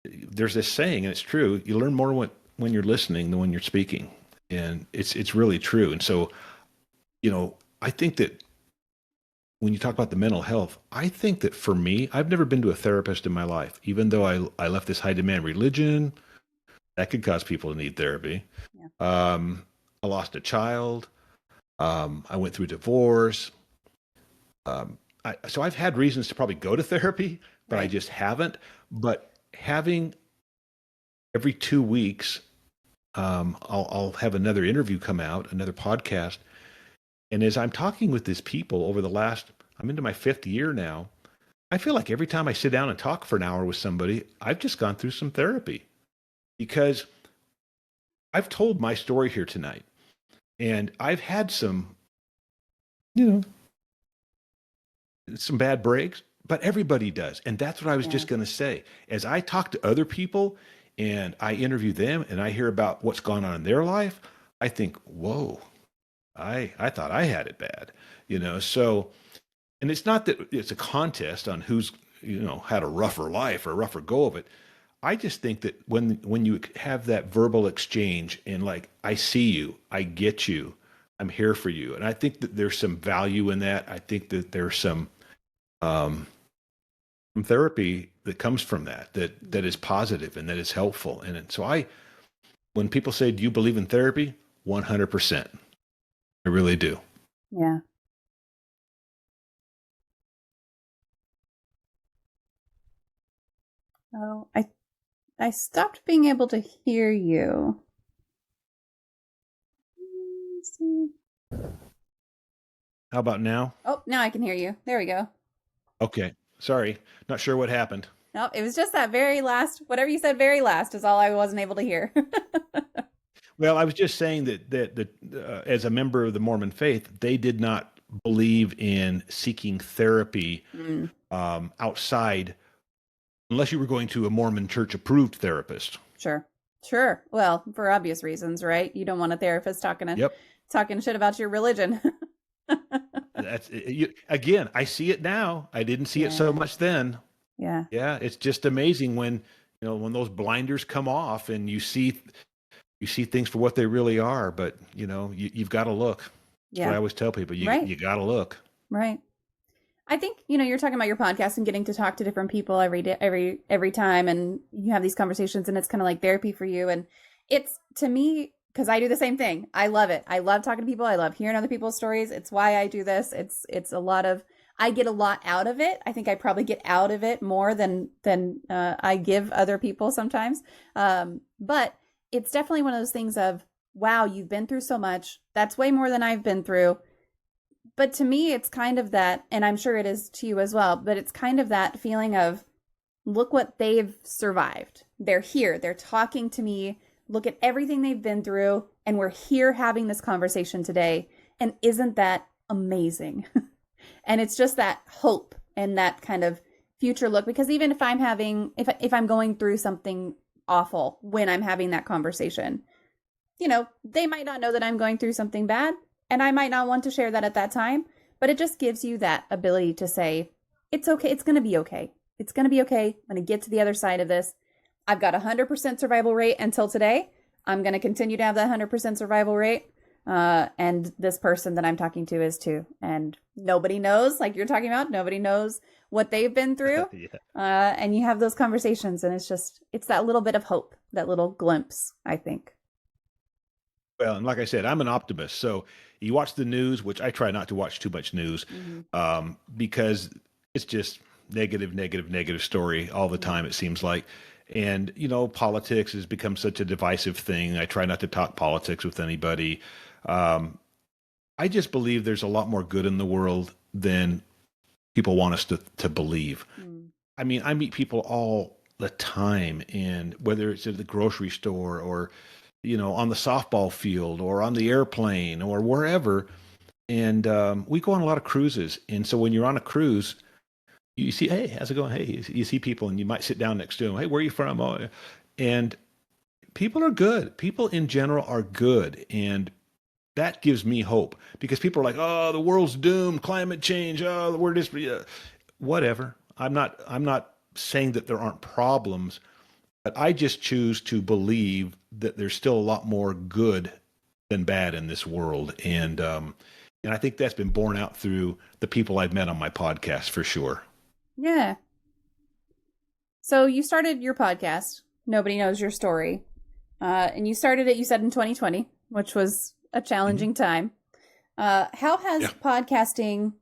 there's this saying, and it's true, you learn more when you're listening than when you're speaking. And it's really true. And so, I think that when you talk about the mental health, I think that for me, I've never been to a therapist in my life, even though I left this high demand religion that could cause people to need therapy. Yeah. I lost a child. I went through a divorce. So I've had reasons to probably go to therapy, but right. I just haven't. But having every 2 weeks, I'll have another interview come out, another podcast. And as I'm talking with these people over I'm into my 5th year now, I feel like every time I sit down and talk for an hour with somebody, I've just gone through some therapy, because I've told my story here tonight, and I've had some bad breaks, but everybody does. And that's what I was just going to say. As I talk to other people and I interview them and I hear about what's gone on in their life, I think, whoa, I thought I had it bad, so, and it's not that it's a contest on who's, had a rougher life or a rougher go of it. I just think that when you have that verbal exchange and like, I see you, I get you, I'm here for you. And I think that there's some value in that. I think that there's some therapy that comes from that is positive and that is helpful. And so when people say, do you believe in therapy? 100%. I really do. Yeah. Oh, I stopped being able to hear you. Let's see. How about now? Oh, now I can hear you. There we go. Okay. Sorry. Not sure what happened. Nope, it was just that very last, whatever you said very last is all I wasn't able to hear. Well, I was just saying that as a member of the Mormon faith, they did not believe in seeking therapy outside, unless you were going to a Mormon church-approved therapist. Sure. Well, for obvious reasons, right? You don't want a therapist talking shit about your religion. Again, I see it now. I didn't see it so much then. Yeah. Yeah, it's just amazing when those blinders come off and you see things for what they really are. But you've got to look. That's what I always tell people. You got to look. Right. I think, you're talking about your podcast and getting to talk to different people every day, every time. And you have these conversations and it's kind of like therapy for you. And it's, to me, because I do the same thing. I love it. I love talking to people. I love hearing other people's stories. It's why I do this. It's a lot of, I get a lot out of it. I think I probably get out of it more than I give other people sometimes. But it's definitely one of those things of, wow, you've been through so much. That's way more than I've been through. But to me, it's kind of that, and I'm sure it is to you as well, but it's kind of that feeling of, look what they've survived. They're here. They're talking to me. Look at everything they've been through. And we're here having this conversation today. And isn't that amazing? And it's just that hope and that kind of future look, because even if I'm if I'm going through something awful when I'm having that conversation, they might not know that I'm going through something bad, and I might not want to share that at that time, but it just gives you that ability to say, it's okay. It's going to be okay. It's going to be okay. I'm going to get to the other side of this. I've got 100% survival rate until today. I'm going to continue to have that 100% survival rate. And this person that I'm talking to is too. And nobody knows, like you're talking about, nobody knows what they've been through. Yeah. And you have those conversations, and it's that little bit of hope, that little glimpse, I think. Well, and like I said, I'm an optimist. So you watch the news, which I try not to watch too much news, because it's just negative story all the time, it seems like. And, politics has become such a divisive thing. I try not to talk politics with anybody. I just believe there's a lot more good in the world than people want us to believe. I mean, I meet people all the time, and whether it's at the grocery store or on the softball field or on the airplane or wherever. And we go on a lot of cruises. And so when you're on a cruise, you see, hey, how's it going? Hey, you see people, and you might sit down next to them. Hey, where are you from? Oh, and people are good. People in general are good. And that gives me hope, because people are like, oh, the world's doomed, climate change. Oh, we're just, whatever. I'm not saying that there aren't problems, but I just choose to believe that there's still a lot more good than bad in this world. And I think that's been borne out through the people I've met on my podcast, for sure. Yeah. So you started your podcast, Nobody Knows Your Story. And you started it, you said, in 2020, which was a challenging time. How has podcasting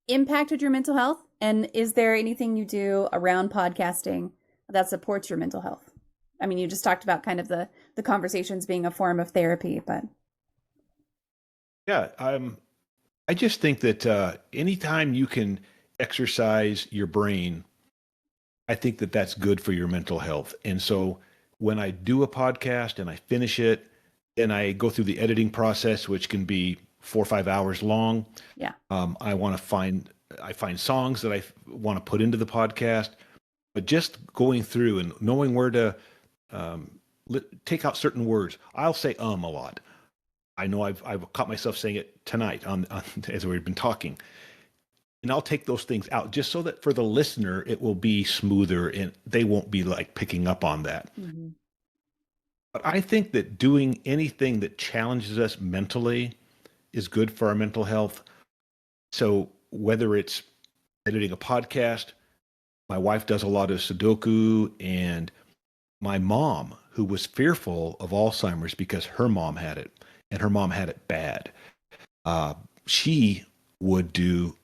impacted your mental health? And is there anything you do around podcasting that supports your mental health? I mean, you just talked about kind of the conversations being a form of therapy, but. Yeah, I just think that anytime you can exercise your brain, I think that that's good for your mental health. And so when I do a podcast and I finish it, then I go through the editing process, which can be 4 or 5 hours long. Yeah. I find songs that I want to put into the podcast, but just going through and knowing where to take out certain words. I'll say a lot. I know I've caught myself saying it tonight on as we've been talking. And I'll take those things out just so that for the listener, it will be smoother and they won't be like picking up on that. Mm-hmm. But I think that doing anything that challenges us mentally is good for our mental health. So whether it's editing a podcast, my wife does a lot of Sudoku, and my mom, who was fearful of Alzheimer's because her mom had it, and her mom had it bad, she would do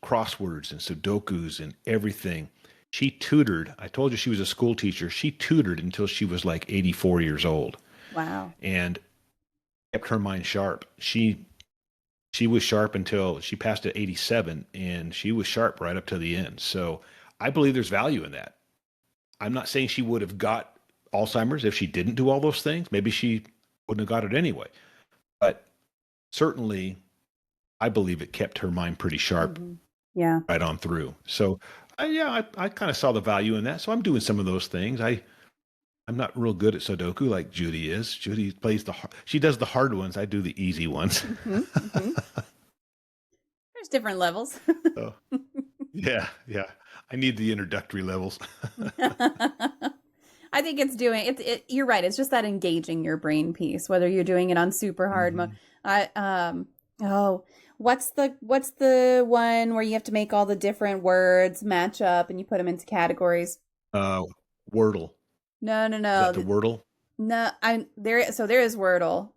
crosswords and Sudokus and everything. She tutored. I told you she was a school teacher. She tutored until she was like 84 years old. Wow. And kept her mind sharp. She was sharp until she passed at 87, and she was sharp right up to the end. So I believe there's value in that. I'm not saying she would have got Alzheimer's if she didn't do all those things. Maybe she wouldn't have got it anyway. But certainly, I believe it kept her mind pretty sharp right on through. So I kind of saw the value in that. So I'm doing some of those things. I'm not real good at Sudoku like Judy is. Judy she does the hard ones. I do the easy ones. Mm-hmm, mm-hmm. There's different levels. So, yeah. I need the introductory levels. I think it's doing it. You're right. It's just that engaging your brain piece, whether you're doing it on super hard mode. what's the one where you have to make all the different words match up and you put them into categories? Uh, Wordle. No, no, Is that no. the Wordle? No, I'm there. So there is Wordle.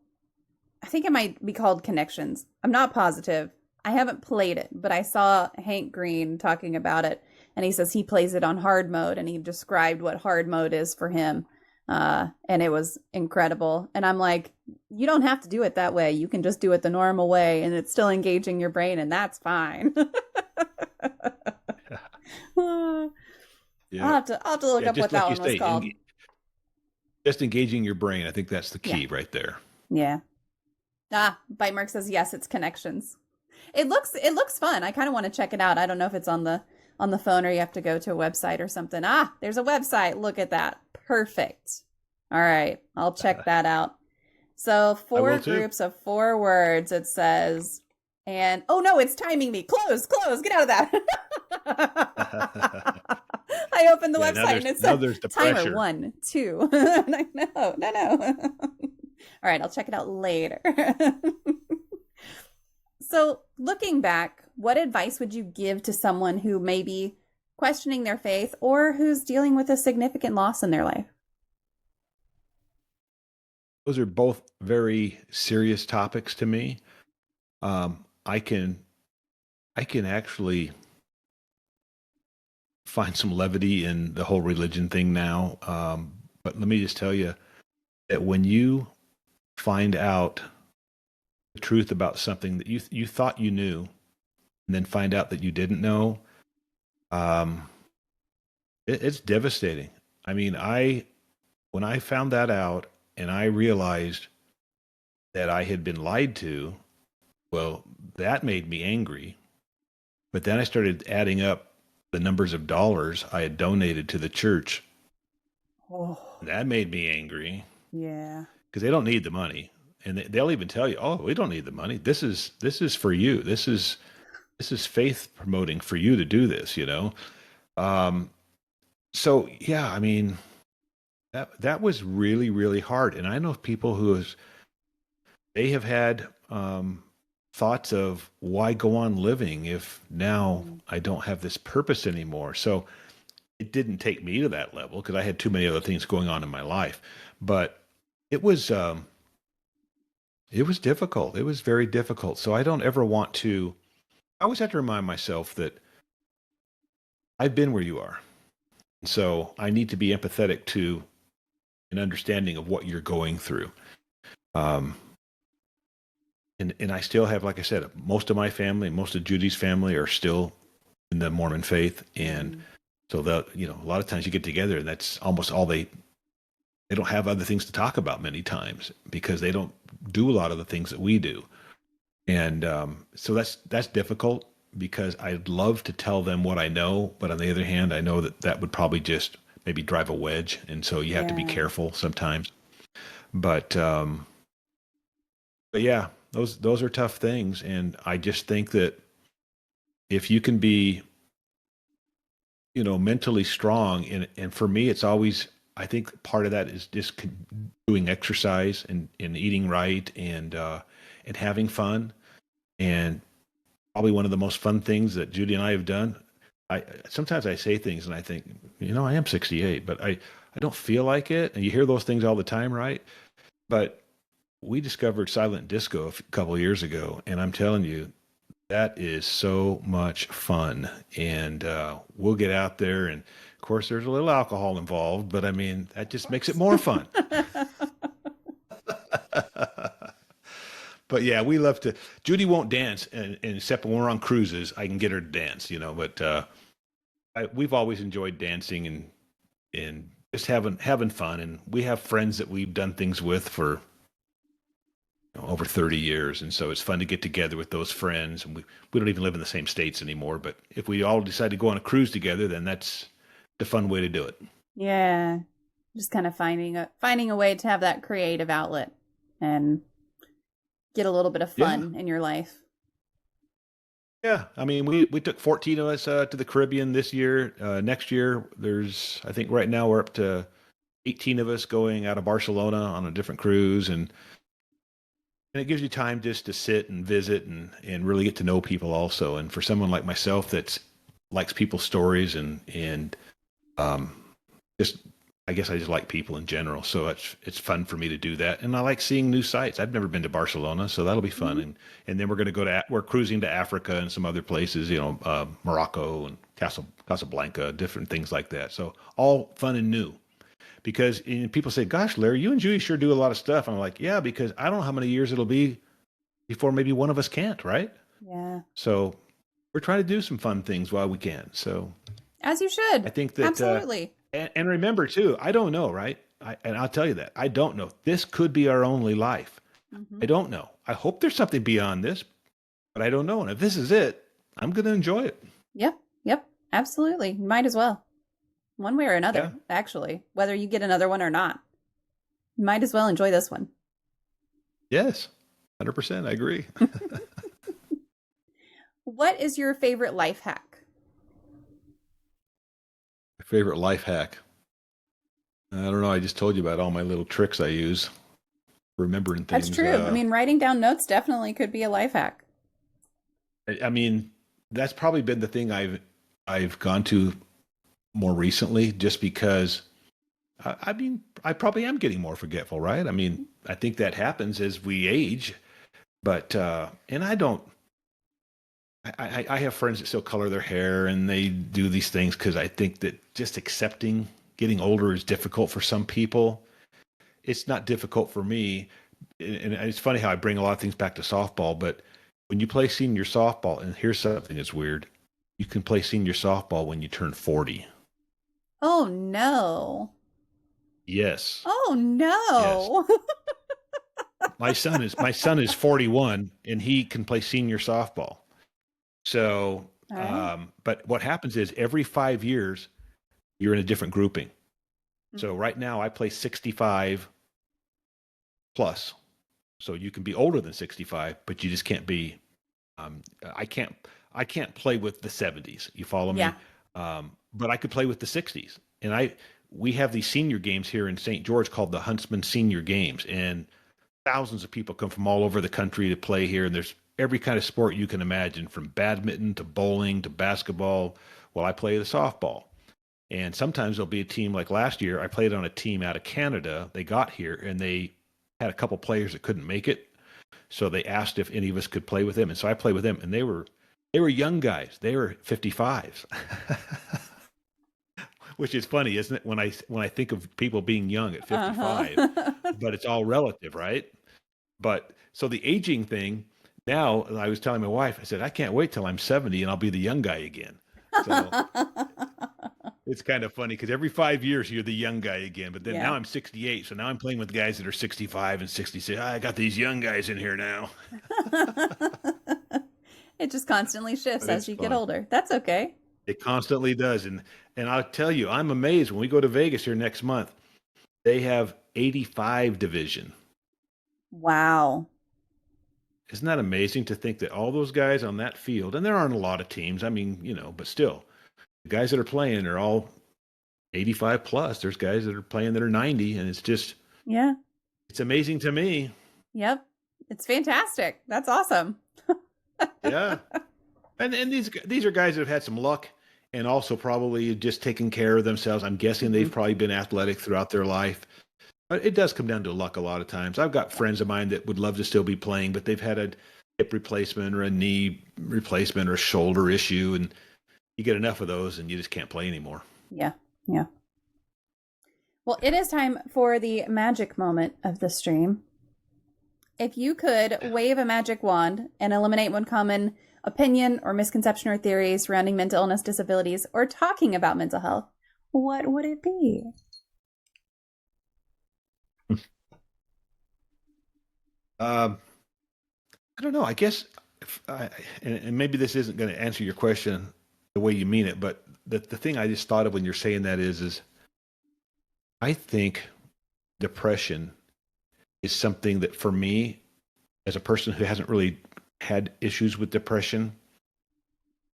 I think it might be called Connections. I'm not positive. I haven't played it, but I saw Hank Green talking about it, and he says he plays it on hard mode, and he described what hard mode is for him. And it was incredible. And I'm like, you don't have to do it that way. You can just do it the normal way, and it's still engaging your brain, and that's fine. Yeah. I'll have to look Yeah, up what just that like you one was say, called. just engaging your brain. I think that's the Yeah. key right there. Yeah. Bite Mark says yes, it's Connections. It looks fun. I kind of want to check it out. I don't know if it's on the phone or you have to go to a website or something. There's a website. Look at that. Perfect. All right, I'll check that out. So I 4 will too. groups of 4 words it says. And oh no, it's timing me. Close, get out of that. I opened the Yeah, website and it now said there's the timer pressure. 1, 2. No. All right, I'll check it out later. So, looking back, what advice would you give to someone who may be questioning their faith or who's dealing with a significant loss in their life? Those are both very serious topics to me. I can actually find some levity in the whole religion thing now. But let me just tell you that when you find out the truth about something that you thought you knew, and then find out that you didn't know, um, it's devastating. I mean, when I found that out and I realized that I had been lied to, well, that made me angry. But then I started adding up the numbers of dollars I had donated to the church. Oh, That made me angry yeah. because they don't need the money, and they'll even tell you, "Oh, we don't need the money. This is for you. This is faith promoting for you to do this." Um, so yeah, I mean that was really really hard, and I know people they have had thoughts of why go on living if now I don't have this purpose anymore. So it didn't take me to that level because I had too many other things going on in my life, but it was difficult. It was very difficult. So I don't ever want to. I always have to remind myself that I've been where you are, and so I need to be empathetic to an understanding of what you're going through. Um, and I still have, like I said, most of my family, most of Judy's family are still in the Mormon faith, and so that a lot of times you get together, and that's almost all they don't have other things to talk about many times because they don't do a lot of the things that we do, and so that's difficult because I'd love to tell them what I know, but on the other hand, I know that would probably just maybe drive a wedge, and so you have to be careful sometimes. But yeah, those are tough things, and I just think that if you can be, mentally strong, and for me, it's always, I think part of that is just doing exercise and eating right and having fun, and probably one of the most fun things that Judy and I have done. Sometimes I say things and I think, I am 68, but I don't feel like it, and you hear those things all the time, right? But we discovered silent disco a couple of years ago, and I'm telling you, that is so much fun. And we'll get out there, and of course, there's a little alcohol involved, but I mean, that just makes it more fun. But yeah, we love to. Judy won't dance, and except when we're on cruises, I can get her to dance, But we've always enjoyed dancing and just having fun. And we have friends that we've done things with for over 30 years. And so it's fun to get together with those friends. And we don't even live in the same states anymore. But if we all decide to go on a cruise together, then that's the fun way to do it. Yeah. Just kind of finding a way to have that creative outlet and get a little bit of fun in your life. Yeah. I mean, we took 14 of us to the Caribbean this year. Next year, I think right now we're up to 18 of us going out of Barcelona on a different cruise. And And it gives you time just to sit and visit and really get to know people also. And for someone like myself that likes people's stories and just I guess I just like people in general. So it's fun for me to do that. And I like seeing new sites. I've never been to Barcelona, so that'll be fun. Mm-hmm. And then we're going to we're cruising to Africa and some other places, Morocco and Casablanca, different things like that. So all fun and new. Because people say, "Gosh, Larry, you and Julie sure do a lot of stuff." I'm like, "Yeah, because I don't know how many years it'll be before maybe one of us can't, right?" Yeah. So we're trying to do some fun things while we can. So As you should. I think that Absolutely. and remember too, I don't know, right? And I'll tell you that I don't know. This could be our only life. Mm-hmm. I don't know. I hope there's something beyond this, but I don't know. And if this is it, I'm going to enjoy it. Yep. Yep. Absolutely. Might as well. One way or another, actually, whether you get another one or not. You might as well enjoy this one. Yes, 100%. I agree. What is your favorite life hack? My favorite life hack. I don't know. I just told you about all my little tricks I use for remembering things. That's true. I mean, writing down notes definitely could be a life hack. I mean, that's probably been the thing I've gone to more recently, just because I mean, I probably am getting more forgetful, right? I mean, I think that happens as we age, but and I have friends that still color their hair and they do these things because I think that just accepting getting older is difficult for some people. It's not difficult for me. And it's funny how I bring a lot of things back to softball, but when you play senior softball, and here's something that's weird, you can play senior softball when you turn 40. Oh, no. Yes. Oh, no. Yes. My son is 41 and he can play senior softball. So, Right. but what happens is every 5 years, you're in a different grouping. So right now I play 65 plus. So you can be older than 65, but you just can't be, I can't play with the 70s. You follow me? Yeah. But I could play with the 60s. And we have these senior games here in St. George called the Huntsman Senior Games. And thousands of people come from all over the country to play here. And there's every kind of sport you can imagine, from badminton to bowling to basketball. Well, I play the softball. And sometimes there'll be a team like last year. I played on a team out of Canada. They got here and they had a couple players that couldn't make it. So they asked if any of us could play with them. And so I played with them, and they were young guys. They were 55s. Which is funny, isn't it? When I think of people being young at 55, but it's all relative, right? But so the aging thing, now I was telling my wife, I said, I can't wait till I'm 70 and I'll be the young guy again. So it's kind of funny because every 5 years you're the young guy again. But then now I'm 68, so now I'm playing with guys that are 65 and 66. I got these young guys in here now. It just constantly shifts as you get older. That's okay. It constantly does. And I'll tell you, I'm amazed when we go to Vegas here next month, they have 85 division. Wow. Isn't that amazing to think that all those guys on that field, and there aren't a lot of teams, I mean, but still, the guys that are playing are all 85 plus. There's guys that are playing that are 90, and it's just, it's amazing to me. Yep. It's fantastic. That's awesome. Yeah. And these are guys that have had some luck and also probably just taken care of themselves. I'm guessing they've probably been athletic throughout their life. But it does come down to luck a lot of times. I've got friends of mine that would love to still be playing, but they've had a hip replacement or a knee replacement or a shoulder issue, and you get enough of those and you just can't play anymore. Yeah. Yeah. Well, it is time for the magic moment of the stream. If you could wave a magic wand and eliminate one common opinion or misconception or theory surrounding mental illness, disabilities, or talking about mental health, what would it be? I don't know. I guess, and maybe this isn't going to answer your question the way you mean it, but the thing I just thought of when you're saying that is I think depression is something that, for me, as a person who hasn't really had issues with depression,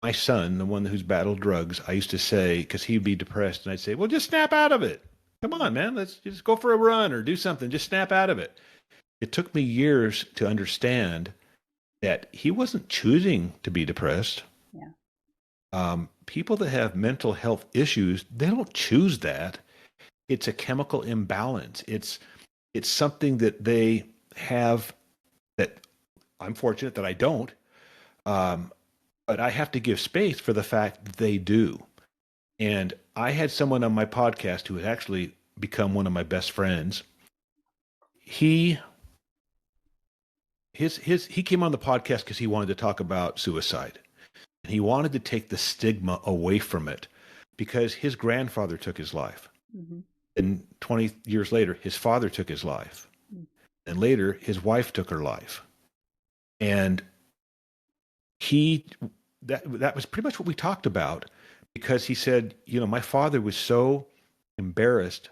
my son, the one who's battled drugs, I used to say, because he'd be depressed, and I'd say, well, just snap out of it. Come on, man, let's just go for a run or do something. Just snap out of it. it took me years to understand that he wasn't choosing to be depressed. Yeah. People that have mental health issues, they don't choose that. It's a chemical imbalance. It's something that they have that I'm fortunate that I don't. But I have to give space for the fact that they do. And I had someone on my podcast who had actually become one of my best friends. He came on the podcast because he wanted to talk about suicide. And he wanted to take the stigma away from it because his grandfather took his life. Mm-hmm. And 20 years later, his father took his life. Mm-hmm. And later, his wife took her life. And that was pretty much what we talked about, because he said, my father was so embarrassed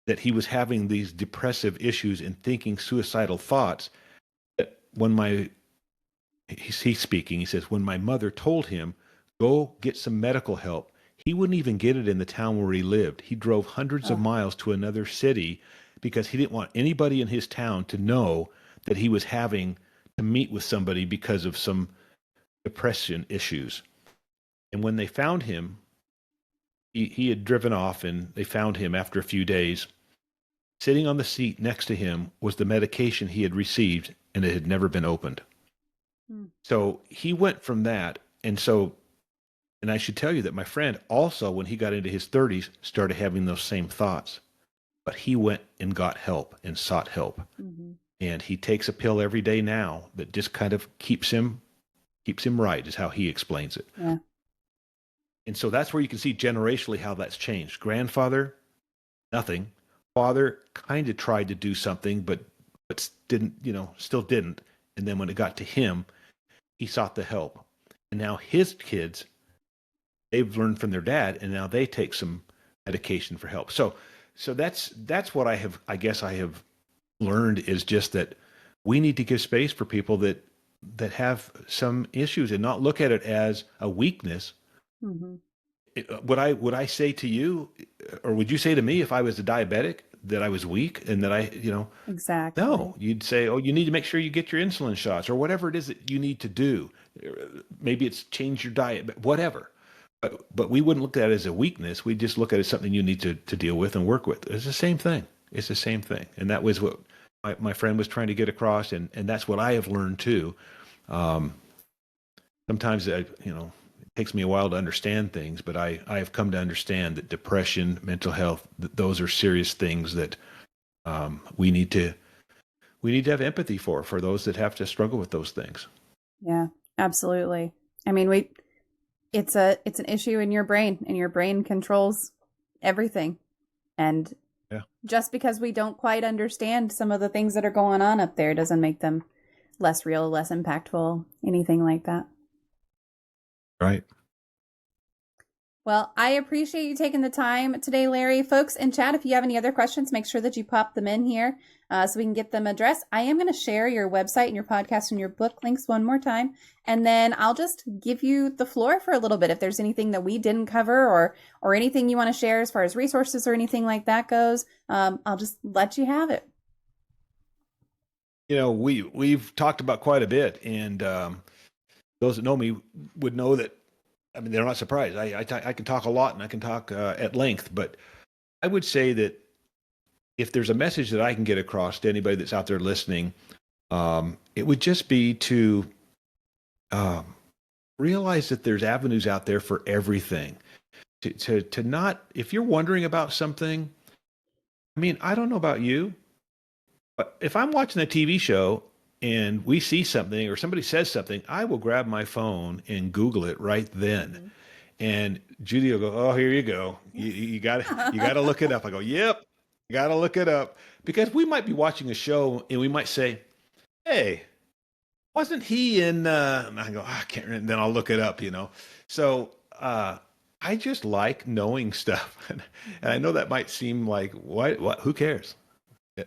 that he was having these depressive issues and thinking suicidal thoughts that he's speaking, he says, when my mother told him, go get some medical help, he wouldn't even get it in the town where he lived. He drove hundreds of miles to another city because he didn't want anybody in his town to know that he was having to meet with somebody because of some depression issues. And when they found him, he had driven off, and they found him after a few days. Sitting on the seat next to him was the medication he had received, and it had never been opened. So he went from that. And I should tell you that my friend also, when he got into his 30s, started having those same thoughts. But he went and got help and sought help. Mm-hmm. And he takes a pill every day now that just kind of keeps him right, is how he explains it. Yeah. And so that's where you can see generationally how that's changed. Grandfather, nothing. Father kind of tried to do something, but didn't, still didn't. And then when it got to him, he sought the help. And now his kids, they've learned from their dad, and now they take some medication for help. So that's what I have learned, is just that we need to give space for people that have some issues and not look at it as a weakness. Mm-hmm. Would I say to you, or would you say to me, if I was a diabetic, that I was weak and that Exactly. No, you'd say, oh, you need to make sure you get your insulin shots, or whatever it is that you need to do. Maybe it's change your diet, whatever. But we wouldn't look at it as a weakness. We just look at it as something you need to deal with and work with. It's the same thing. It's the same thing. And that was what my friend was trying to get across. And that's what I have learned too. Sometimes, it takes me a while to understand things, but I have come to understand that depression, mental health, those are serious things that we need to have empathy for those that have to struggle with those things. Yeah, absolutely. I mean, it's an issue in your brain, and your brain controls everything. And just because we don't quite understand some of the things that are going on up there doesn't make them less real, less impactful, anything like that. Right. Well, I appreciate you taking the time today, Larry. Folks in chat, if you have any other questions, make sure that you pop them in here so we can get them addressed. I am going to share your website and your podcast and your book links one more time, and then I'll just give you the floor for a little bit. If there's anything that we didn't cover or anything you want to share as far as resources or anything like that goes, I'll just let you have it. We've talked about quite a bit, and those that know me would know that. I mean, they're not surprised. I can talk a lot, and I can talk at length, but I would say that if there's a message that I can get across to anybody that's out there listening, it would just be to realize that there's avenues out there for everything. To not, if you're wondering about something, I mean, I don't know about you, but if I'm watching a TV show and we see something or somebody says something, I will grab my phone and Google it right then. Mm-hmm. And Judy will go, oh, here you go. You got to look it up. I go, yep, you got to look it up. Because we might be watching a show and we might say, hey, wasn't he in, and I go, I can't remember. And then I'll look it up, So I just like knowing stuff. And I know that might seem like, what, who cares?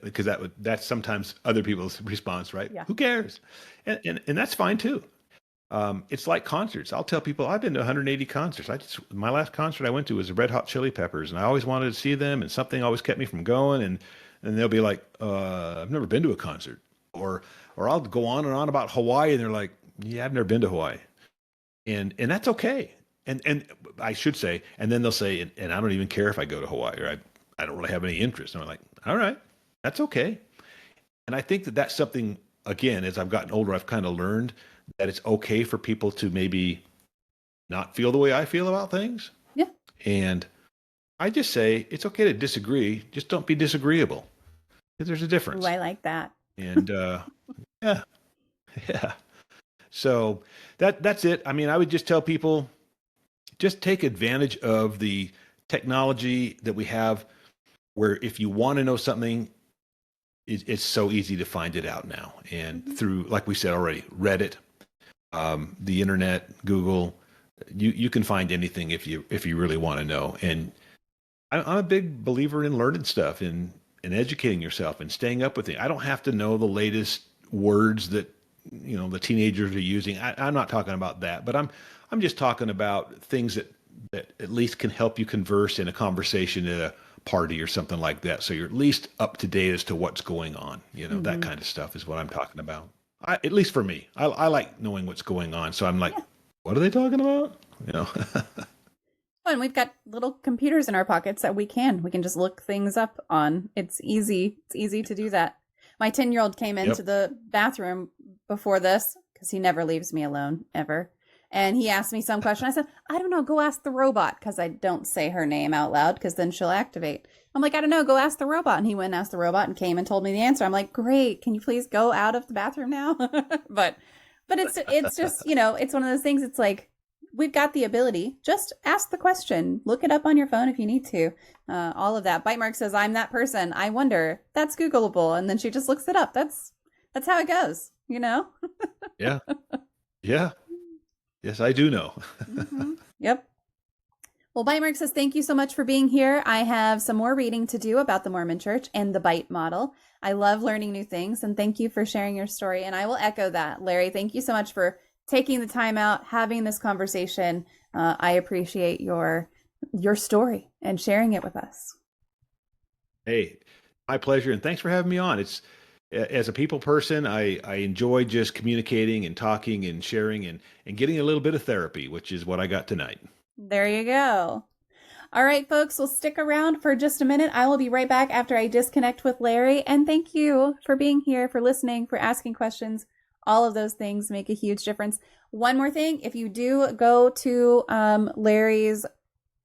Because that's sometimes other people's response, right? Yeah. Who cares? And that's fine too. It's like concerts. I'll tell people I've been to 180 concerts. My last concert I went to was the Red Hot Chili Peppers, and I always wanted to see them, and something always kept me from going. And and they'll be like, I've never been to a concert. Or I'll go on and on about Hawaii, and they're like, yeah, I've never been to Hawaii. And that's okay. And I should say, and then they'll say, and I don't even care if I go to Hawaii, or I don't really have any interest. And I'm like, all right, that's okay. And I think that that's something, again, as I've gotten older, I've kind of learned that it's okay for people to maybe not feel the way I feel about things. Yeah. And I just say, it's okay to disagree. Just don't be disagreeable. Because there's a difference. Ooh, I like that. And yeah. So that's it. I mean, I would just tell people, just take advantage of the technology that we have, where if you want to know something, it's so easy to find it out now. And through, like we said already, Reddit, the internet, Google, you can find anything if you really want to know. And I'm a big believer in learning stuff and educating yourself and staying up with it. I don't have to know the latest words that the teenagers are using. I'm not talking about that, but I'm just talking about things that at least can help you converse in a conversation at a party or something like that. So you're at least up to date as to what's going on. That kind of stuff is what I'm talking about. At least for me, I like knowing what's going on. So I'm like, what are they talking about? And we've got little computers in our pockets that we can just look things up on. It's easy to do that. My 10-year-old came into the bathroom before this, because he never leaves me alone, ever. And he asked me some question. I said, I don't know, go ask the robot, because I don't say her name out loud, because then she'll activate. I'm like, I don't know, go ask the robot. And he went and asked the robot and came and told me the answer. I'm like, great, can you please go out of the bathroom now? But it's just, it's one of those things. It's like, we've got the ability. Just ask the question. Look it up on your phone if you need to. All of that. Bite Mark says, I'm that person. I wonder. That's Googleable. And then she just looks it up. That's how it goes, Yeah. Yeah. Yes, I do know. Mm-hmm. Yep. Well, Bite Mark says, thank you so much for being here. I have some more reading to do about the Mormon Church and the Bite model. I love learning new things, and thank you for sharing your story. And I will echo that. Larry, thank you so much for taking the time out, having this conversation. I appreciate your story and sharing it with us. Hey, my pleasure. And thanks for having me on. It's, as a people person, I enjoy just communicating and talking and sharing and getting a little bit of therapy, which is what I got tonight. There you go. All right, folks, we'll stick around for just a minute. I will be right back after I disconnect with Larry. And thank you for being here, for listening, for asking questions. All of those things make a huge difference. One more thing, if you do go to Larry's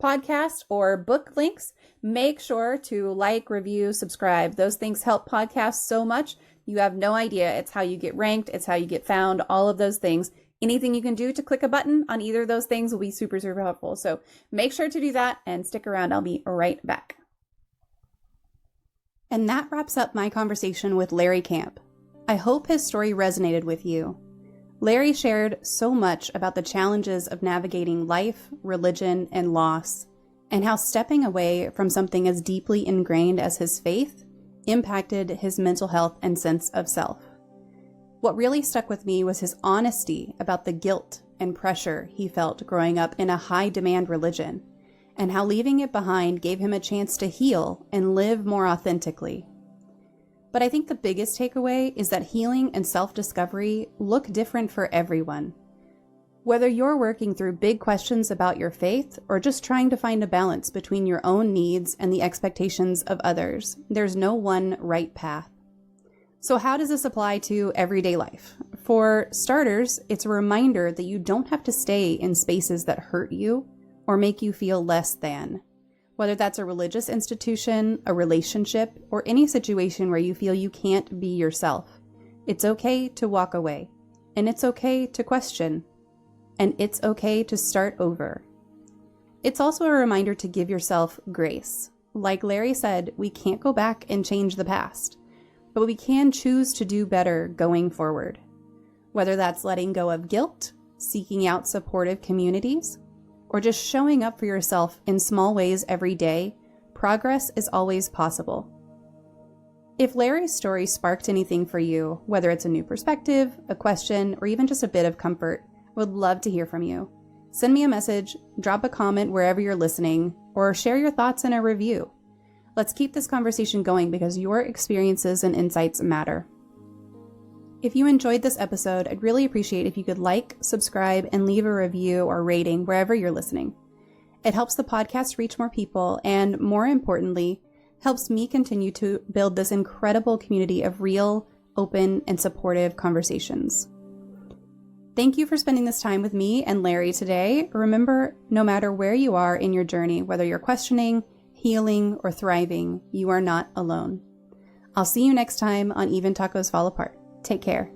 podcast or book links, make sure to like, review, subscribe. Those things help podcasts so much. You have no idea. It's how you get ranked. It's how you get found. All of those things. Anything you can do to click a button on either of those things will be super, super helpful. So make sure to do that and stick around. I'll be right back. And that wraps up my conversation with Larry Camp. I hope his story resonated with you. Larry shared so much about the challenges of navigating life, religion, and loss, and how stepping away from something as deeply ingrained as his faith impacted his mental health and sense of self. What really stuck with me was his honesty about the guilt and pressure he felt growing up in a high-demand religion, and how leaving it behind gave him a chance to heal and live more authentically. But I think the biggest takeaway is that healing and self-discovery look different for everyone. Whether you're working through big questions about your faith or just trying to find a balance between your own needs and the expectations of others, there's no one right path. So how does this apply to everyday life? For starters, it's a reminder that you don't have to stay in spaces that hurt you or make you feel less than. Whether that's a religious institution, a relationship, or any situation where you feel you can't be yourself, it's okay to walk away, and it's okay to question, and it's okay to start over. It's also a reminder to give yourself grace. Like Larry said, we can't go back and change the past, but we can choose to do better going forward. Whether that's letting go of guilt, seeking out supportive communities, or just showing up for yourself in small ways every day, progress is always possible. If Larry's story sparked anything for you, whether it's a new perspective, a question, or even just a bit of comfort, I would love to hear from you. Send me a message, drop a comment wherever you're listening, or share your thoughts in a review. Let's keep this conversation going because your experiences and insights matter. If you enjoyed this episode, I'd really appreciate if you could like, subscribe, and leave a review or rating wherever you're listening. It helps the podcast reach more people and, more importantly, helps me continue to build this incredible community of real, open, and supportive conversations. Thank you for spending this time with me and Larry today. Remember, no matter where you are in your journey, whether you're questioning, healing, or thriving, you are not alone. I'll see you next time on Even Tacos Fall Apart. Take care.